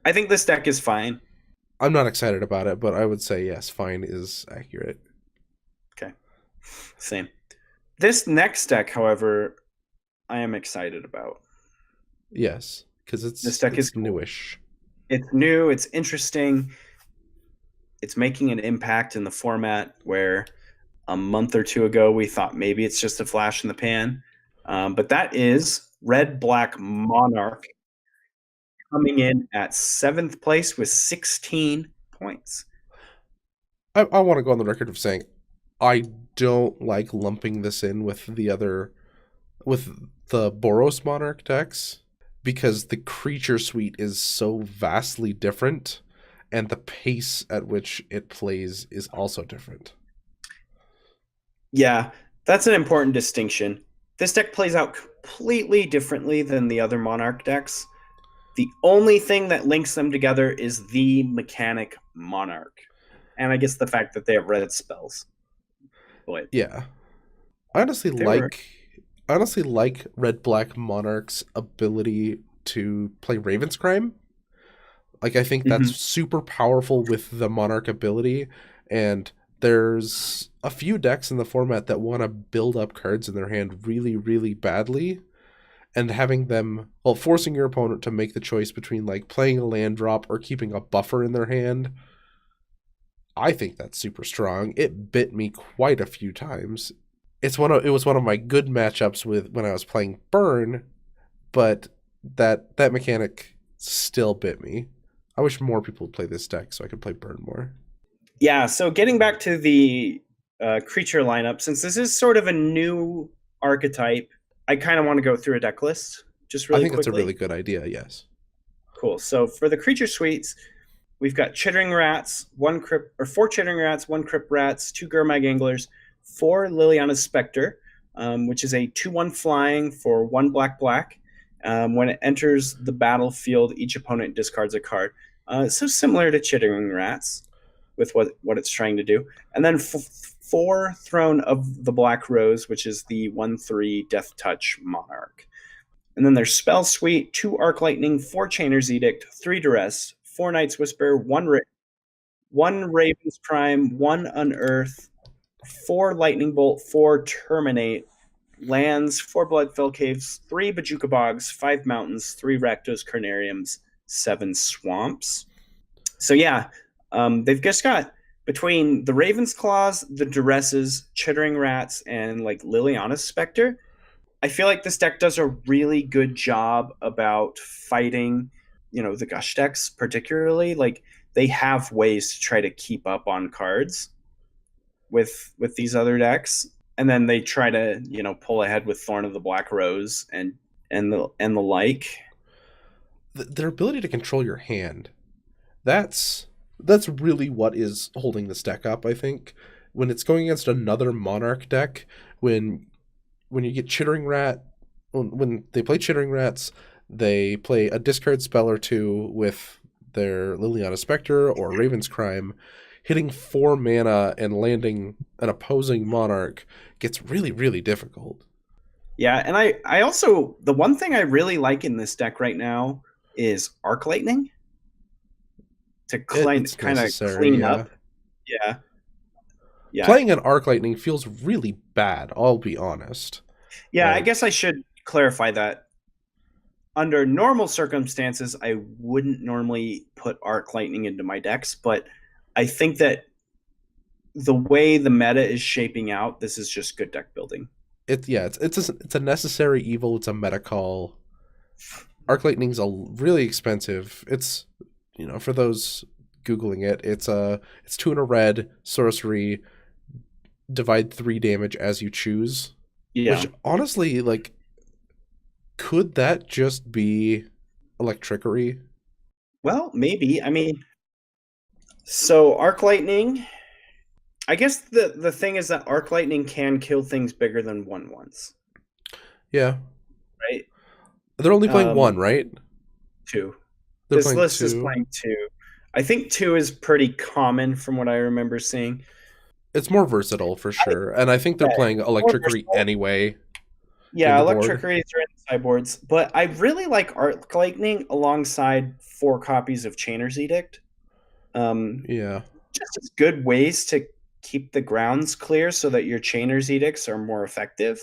I think this deck is fine. I'm not excited about it, but I would say yes, fine is accurate. Okay. Same. This next deck, however, I am excited about. Yes, because this deck is newish. It's new. It's interesting. It's making an impact in the format where a month or two ago we thought maybe it's just a flash in the pan. But that is Red Black Monarch, coming in at 7th place with 16 points. I want to go on the record of saying I don't like lumping this in with the Boros Monarch decks, because the creature suite is so vastly different, and the pace at which it plays is also different. Yeah, that's an important distinction. This deck plays out completely differently than the other Monarch decks. The only thing that links them together is the mechanic Monarch. And I guess the fact that they have red spells. But Yeah. I honestly they were. like Red Black Monarch's ability to play Raven's Crime. Like I think that's Mhm. super powerful with the Monarch ability, and there's a few decks in the format that want to build up cards in their hand really, really badly, and having them, well, forcing your opponent to make the choice between like playing a land drop or keeping a buffer in their hand. I think that's super strong. It bit me quite a few times. It was one of my good matchups with when I was playing Burn, but that mechanic still bit me. I wish more people would play this deck so I could play Burn more. Yeah, so getting back to the creature lineup, since this is sort of a new archetype, I kind of want to go through a deck list just I really think that's a really quickly. good idea, yes. Cool. So for the creature suites, we've got Chittering Rats, one Crypt or four Chittering Rats, one Crypt Rats, two Gurmag Anglers, four Liliana's Spectre, which is a 2/1 flying for one black black. When it enters the battlefield, each opponent discards a card. So similar to Chittering Rats with what it's trying to do. And then four Throne of the Black Rose, which is the 1/3 Death Touch Monarch. And then there's Spell Suite, two Arc Lightning, four Chainer's Edict, three Duress, four Night's Whisper, one Raven's Crime, one Unearth, four Lightning Bolt, four Terminate, lands, four Bloodfell Caves, three Bajuka Bogs, five Mountains, three Rakdos Carnariums, seven Swamps. So yeah, they've just got between the Raven's Claws, the Duresses, Chittering Rats, and like Liliana's Spectre. I feel like this deck does a really good job about fighting, the Gush decks particularly. Like they have ways to try to keep up on cards with these other decks, and then they try to pull ahead with Thorn of the Black Rose and the like. Their ability to control your hand, that's really what is holding this deck up, I think. When it's going against another Monarch deck, when you get Chittering Rat, when they play Chittering Rats, they play a discard spell or two with their Liliana Spectre or Raven's Crime. Hitting 4 mana and landing an opposing Monarch gets really, really difficult. Yeah, and I also, the one thing I really like in this deck right now is Arc Lightning to It's kind of necessary, clean yeah. up. Yeah, yeah, Playing an Arc Lightning feels really bad, I'll be honest. yeah. I Like, guess I should clarify that under normal circumstances, I wouldn't normally put Arc Lightning into my decks, but I think that the way the meta is shaping out, this is just good deck building. it's a necessary evil, it's a meta call. Arc Lightning's really expensive. It's, for those googling it, it's 2 and a red sorcery, divide 3 damage as you choose. Yeah. Which honestly, like, could that just be Electrickery? Well, maybe. I mean, so Arc Lightning. I guess the thing is that Arc Lightning can kill things bigger than one once, Yeah. right? They're only playing Um, one, right? two. They're This playing list is two. playing two. I think two is pretty common from what I remember seeing. It's more versatile for I, sure. And I think they're yeah, playing more Electrickery versatile. anyway in Yeah, the board. Electrickeries are in the sideboards, but I really like Arc Lightning alongside four copies of Chainer's Edict. Um, Yeah. just as good ways to keep the grounds clear so that your Chainer's Edicts are more effective.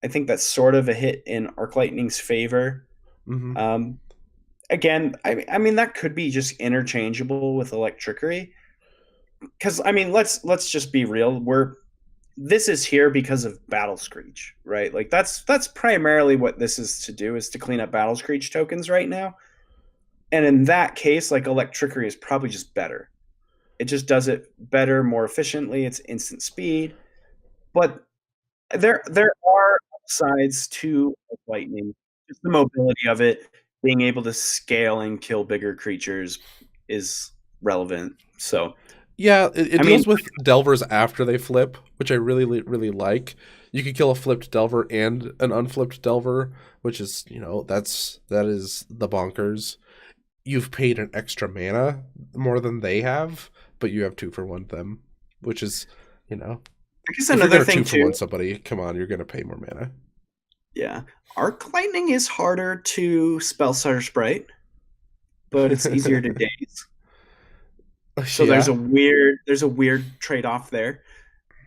I think that's sort of a hit in Arc Lightning's favor. Hmm. Um, again, I mean that could be just interchangeable with Electrickery, because I mean let's just be real. This is here because of Battle Screech, right? Like that's primarily what this is to do, is to clean up Battle Screech tokens right now. And in that case, like Electrickery is probably just better. It just does it better, more efficiently. It's instant speed, but there are upsides to Lightning. Just the mobility of it, being able to scale and kill bigger creatures is relevant. So Yeah, it I mean, deals with Delvers after they flip, which I really like. You can kill a flipped Delver and an unflipped Delver, which is, that is the bonkers. You've paid an extra mana more than they have, but you have 2-for-1 them, which is, I guess if you're another gonna thing 2-for-1 too. somebody, come on, you're gonna pay more mana. Yeah, Arc Lightning is harder to spell Sprite, but it's easier to daze. So Yeah, there's a weird trade off there.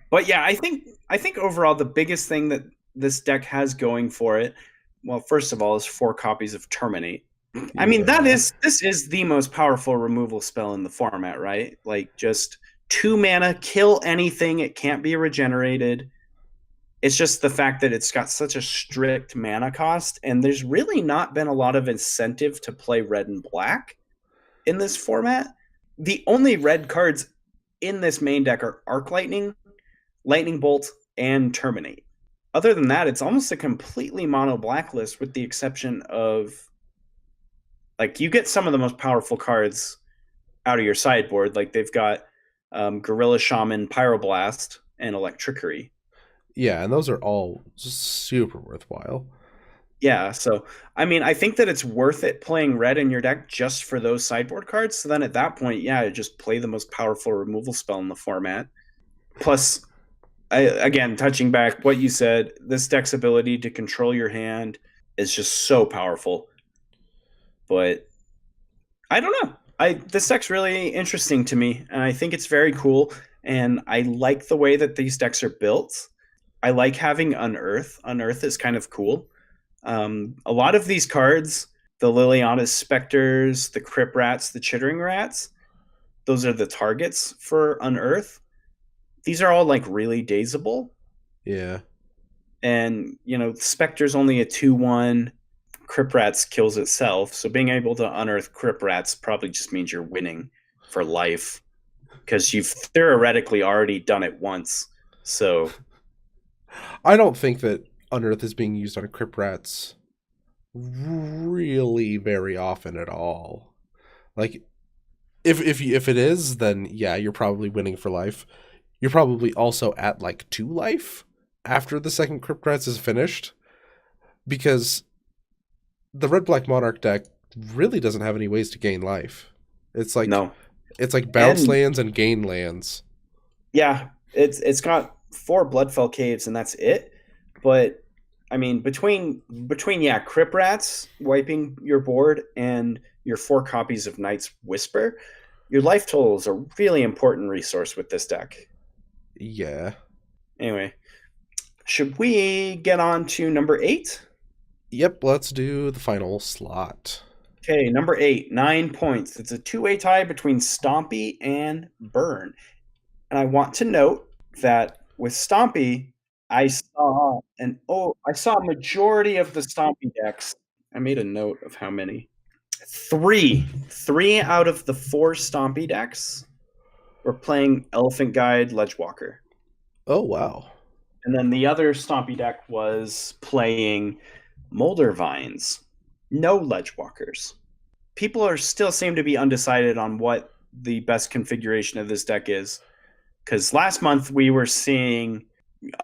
But yeah, I think overall the biggest thing that this deck has going for it, well, first of all, is 4 copies of Terminate. I mean, yeah, this is the most powerful removal spell in the format, right? Like just 2 mana, kill anything, it can't be regenerated. It's just the fact that it's got such a strict mana cost, and there's really not been a lot of incentive to play red and black in this format. The only red cards in this main deck are Arc Lightning, Lightning Bolt, and Terminate. Other than that, it's almost a completely mono black list, with the exception of, like, you get some of the most powerful cards out of your sideboard. Like they've got Gorilla Shaman, Pyroblast, and Electrickery. yeah, and those are all super worthwhile. Yeah, so I mean, I think that it's worth it playing red in your deck just for those sideboard cards. So then at that point, yeah, just play the most powerful removal spell in the format. Plus, again, touching back what you said, this deck's ability to control your hand is just so powerful. But I don't know. This deck's really interesting to me, and I think it's very cool. And I like the way that these decks are built. I like having Unearth. Unearth is kind of cool. A lot of these cards, the Liliana's Specters, the Crypt Rats, the Chittering Rats, those are the targets for Unearth. These are all like really dazeable. Yeah. And, Specter's only a 2/1. Crypt Rats kills itself. So being able to unearth Crypt Rats probably just means you're winning for life, because you've theoretically already done it once. So I don't think that Unearth is being used on Crypt Rats really very often at all. Like, if it is, then yeah, you're probably winning for life. You're probably also at like 2 life after the second Crypt Rats is finished, because the Red Black Monarch deck really doesn't have any ways to gain life. It's like no. bounce And lands and gain lands. yeah, it's got 4 Bloodfell Caves and that's it. But I mean, between Crypt Rats wiping your board and your 4 copies of Knight's Whisper, your life total is a really important resource with this deck. Yeah. Anyway, should we get on to number 8? Yep, let's do the final slot. Okay, number 8, 9 points. It's a 2-way tie between Stompy and Burn. And I want to note that with Stompy, I saw a majority of the Stompy decks. I made a note of how many. 3 out of the 4 Stompy decks were playing Elephant Guide Ledgewalker. Oh, wow. And then the other Stompy deck was playing Molder Vines. No Ledgewalkers. People are still seem to be undecided on what the best configuration of this deck is. Because last month we were seeing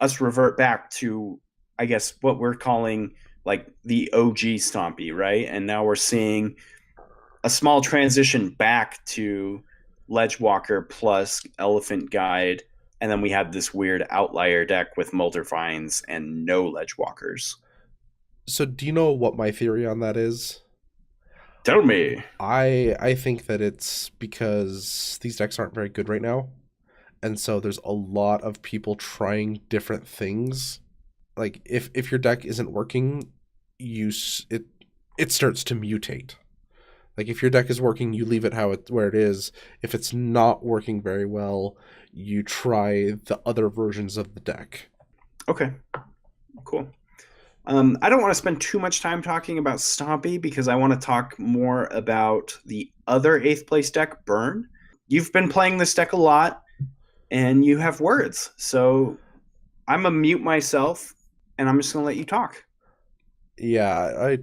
us revert back to, I guess, what we're calling like the OG Stompy, right? And now we're seeing a small transition back to Ledgewalker plus Elephant Guide. And then we had this weird outlier deck with Molder Vines and no Ledgewalkers. So do you know what my theory on that is? Tell me. I think that it's because these decks aren't very good right now. And so there's a lot of people trying different things. Like if your deck isn't working, it starts to mutate. Like if your deck is working, you leave it where it is. If it's not working very well, you try the other versions of the deck. Okay, cool. I don't want to spend too much time talking about Stompy because I want to talk more about the other 8th place deck, Burn. You've been playing this deck a lot, and you have words. So I'm going to mute myself, and I'm just going to let you talk. Yeah,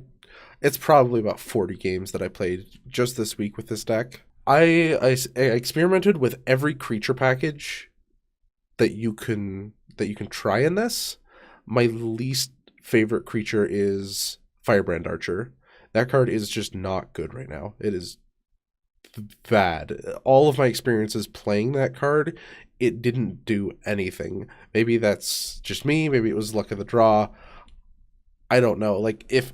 it's probably about 40 games that I played just this week with this deck. I experimented with every creature package that you can try in this. My least favorite creature is Firebrand Archer. That card is just not good right now. It is bad. All of my experiences playing that card, it didn't do anything. Maybe that's just me, maybe it was luck of the draw. I don't know. Like if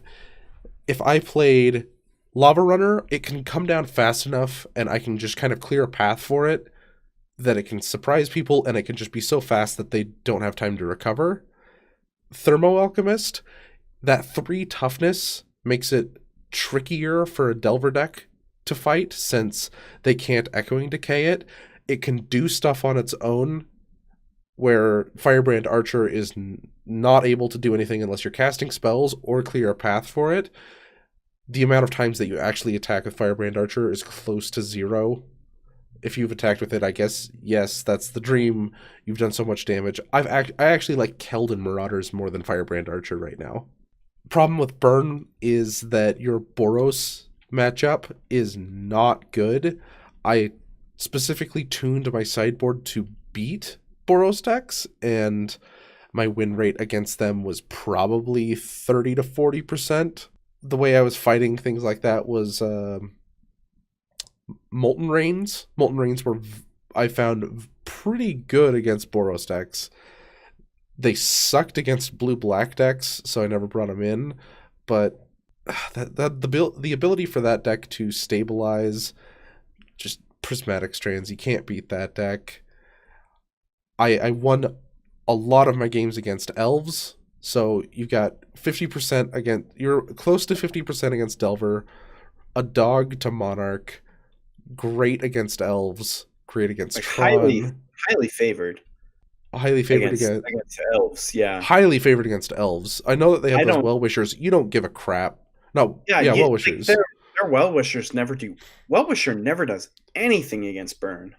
I played Lava Runner, it can come down fast enough and I can just kind of clear a path for it that it can surprise people and it can just be so fast that they don't have time to recover. Thermo Alchemist, that 3 toughness makes it trickier for a Delver deck to fight since they can't Echoing Decay it. It can do stuff on its own where Firebrand Archer is not able to do anything unless you're casting spells or clear a path for it. The amount of times that you actually attack with Firebrand Archer is close to 0. If you've attacked with it, I guess, yes, that's the dream. You've done so much damage. I actually like Keldon Marauders more than Firebrand Archer right now. Problem with Burn is that your Boros matchup is not good. I specifically tuned my sideboard to beat Boros decks, and my win rate against them was probably 30 to 40%. The way I was fighting things like that was Molten Rains. Molten Rains were, I found, pretty good against Boros decks. They sucked against blue-black decks, so I never brought them in. But the ability for that deck to stabilize just Prismatic Strands, you can't beat that deck. I won a lot of my games against Elves, so you've got 50% against, you're close to 50% against Delver, a dog to Monarch, great against Elves, great against Like Tron. highly favored Highly favored against elves. Yeah, highly favored against Elves. I know that they have I those don't. Well-Wishers. You don't give a crap. No, Yeah, yeah, like Well-Wishers. their well wishers never do. Well wisher never does anything against burn.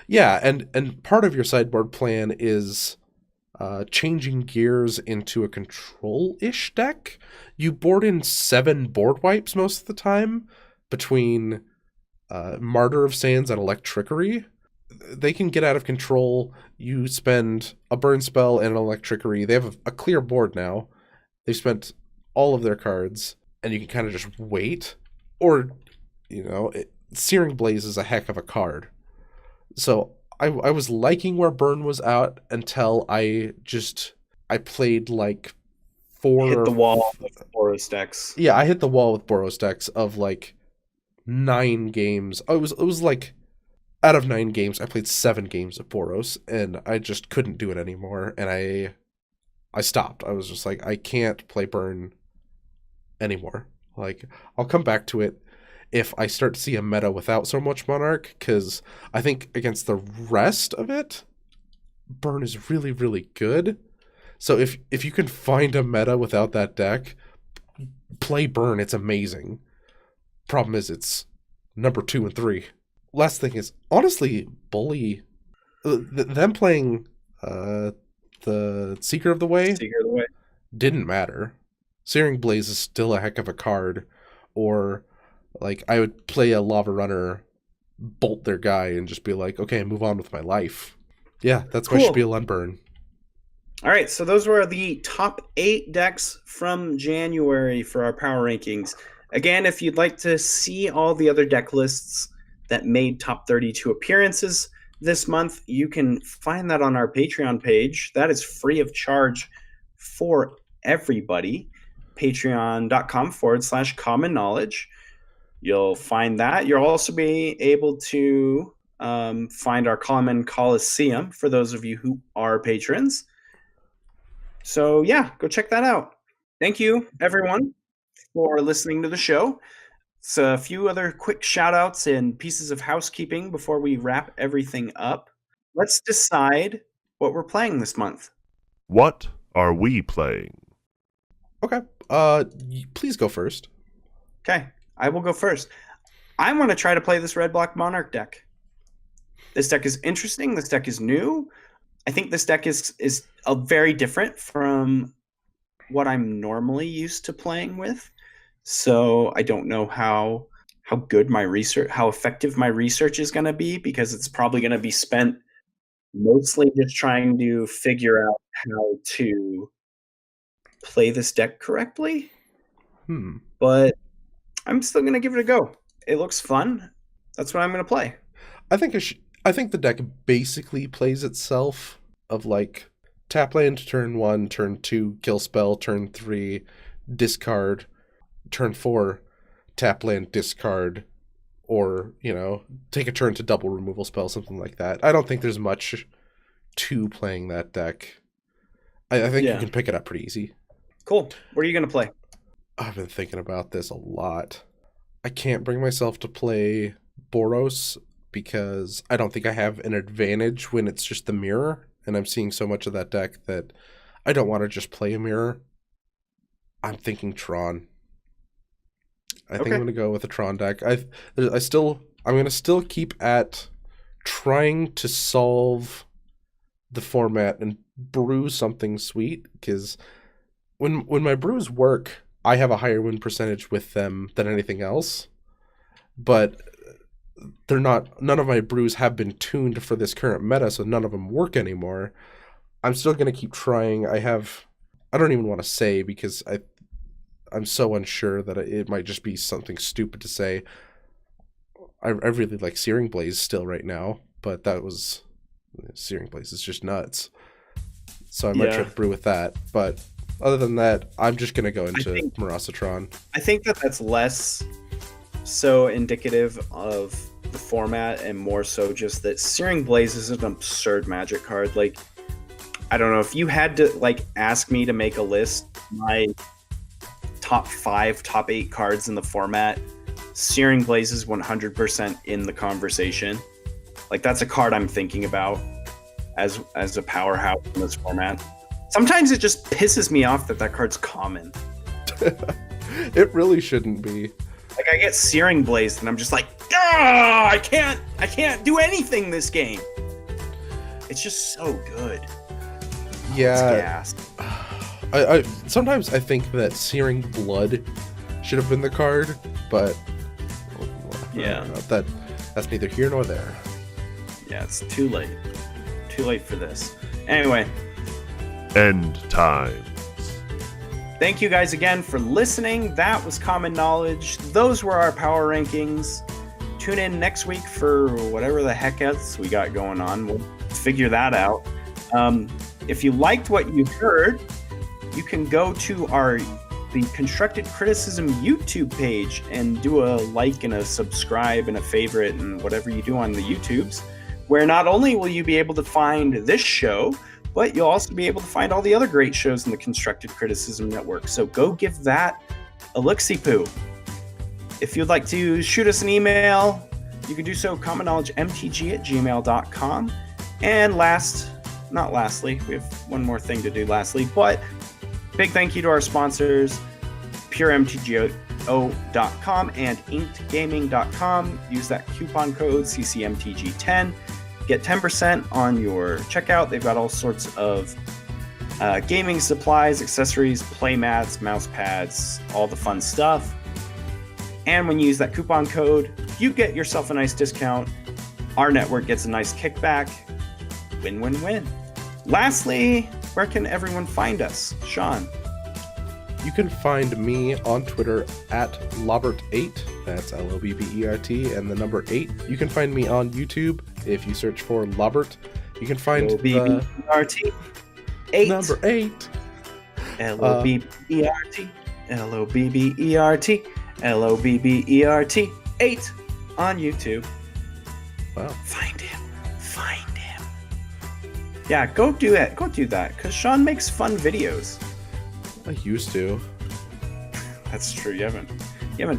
Yeah, and part of your sideboard plan is changing gears into a control-ish deck. You board in 7 board wipes most of the time between Martyr of Sands and Electrickery. They can get out of control. You spend a burn spell and an Electrickery. They have a clear board now. They've spent all of their cards, and you can kind of just wait. Or, Searing Blaze is a heck of a card. So I was liking where Burn was out until I played like 4 Hit or the wall with Boros decks. yeah, I hit the wall with Boros decks of like 9 games. It was like out of 9 games, I played 7 games of Boros, and I just couldn't do it anymore. And I stopped. I was just like, I can't play Burn anymore. Like, I'll come back to it if I start to see a meta without so much Monarch, because I think against the rest of it, Burn is really, really good. So if you can find a meta without that deck, play Burn. It's amazing. Problem is, it's number 2 and 3. Last thing is, honestly, Bully, them playing the Seeker of the Way didn't matter. Searing Blaze is still a heck of a card. Or, like, I would play a Lava Runner, bolt their guy, and just be like, okay, move on with my life. Yeah, that's my spiel on Burn. All right, so those were the top 8 decks from January for our power rankings. Again, if you'd like to see all the other deck lists that made top 32 appearances this month, you can find that on our Patreon page. That is free of charge for everybody. Patreon.com/common knowledge. You'll find that. You'll also be able to find our Common Coliseum for those of you who are patrons. So yeah, go check that out. Thank you, everyone, for listening to the show. So a few other quick shout outs and pieces of housekeeping before we wrap everything up. Let's decide what we're playing this month. What are we playing? Okay. Please go first. Okay, I will go first. I want to try to play this red-black Monarch deck. This deck is interesting. This deck is new. I think this deck is very different from what I'm normally used to playing with. So I don't know how how effective my research is going to be, because it's probably going to be spent mostly just trying to figure out how to play this deck correctly. But I'm still going to give it a go. It looks fun. That's what I'm going to play. I think the deck basically plays itself of like tap land turn 1, turn 2, kill spell, turn 3, discard, turn 4, tap land, discard, or, take a turn to double removal spell, something like that. I don't think there's much to playing that deck. I think you can pick it up pretty easy. Cool. What are you going to play? I've been thinking about this a lot. I can't bring myself to play Boros because I don't think I have an advantage when it's just the mirror, and I'm seeing so much of that deck that I don't want to just play a mirror. I'm thinking Tron. I think I'm going to go with a Tron deck. I'm going to still keep at trying to solve the format and brew something sweet, because when my brews work, I have a higher win percentage with them than anything else. But none of my brews have been tuned for this current meta, so none of them work anymore. I'm still going to keep trying. I don't even want to say, because I'm so unsure that it might just be something stupid to say. I really like Searing Blaze still right now, but Searing Blaze is just nuts. So I might try to brew with that. But other than that, I'm just going to go into Marasatron. I think that's less so indicative of the format and more so just that Searing Blaze is an absurd Magic card. Like, I don't know, if you had to ask me to make a list, my top 5, top 8 cards in the format, Searing Blaze is 100% in the conversation. That's a card I'm thinking about as a powerhouse in this format. Sometimes it just pisses me off that card's common. It really shouldn't be. I get Searing Blaze and I'm just like, I can't do anything this game. It's just so good. Yeah. I sometimes I think that Searing Blood should have been the card, but that's neither here nor there. Yeah, it's too late. Too late for this. Anyway. End times. Thank you guys again for listening. That was Common Knowledge. Those were our power rankings. Tune in next week for whatever the heck else we got going on. We'll figure that out. If you liked what you heard, you can go to the Constructed Criticism YouTube page and do a like and a subscribe and a favorite and whatever you do on the YouTubes, where not only will you be able to find this show, but you'll also be able to find all the other great shows in the Constructed Criticism Network. So go give that a look-see-poo. If you'd like to shoot us an email, you can do so, commonknowledgemtg@gmail.com. And not lastly, we have one more thing to do lastly, but big thank you to our sponsors, puremtgo.com and inkedgaming.com. Use that coupon code CCMTG10. Get 10% on your checkout. They've got all sorts of gaming supplies, accessories, play mats, mouse pads, all the fun stuff. And when you use that coupon code, you get yourself a nice discount. Our network gets a nice kickback. Win, win, win. Lastly, where can everyone find us? Sean. You can find me on Twitter at Lobbert8. That's Lobbert and the number 8. You can find me on YouTube if you search for Lobbert. You can find Lobbert 8. Number 8. Lobbert. Lobbert 8 on YouTube. Wow. Find him. Yeah, go do that. Go do that, because Sean makes fun videos. I used to. That's true. You haven't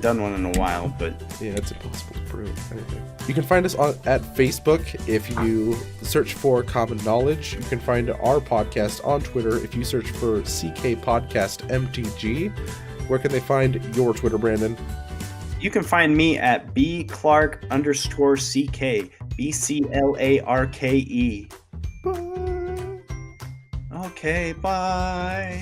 done one in a while, but yeah, it's impossible to prove. Anyway. You can find us at Facebook if you search for Common Knowledge. You can find our podcast on Twitter if you search for CK Podcast MTG. Where can they find your Twitter, Brandon? You can find me at bclark_CK. BCLARKE. Bye. Okay, bye.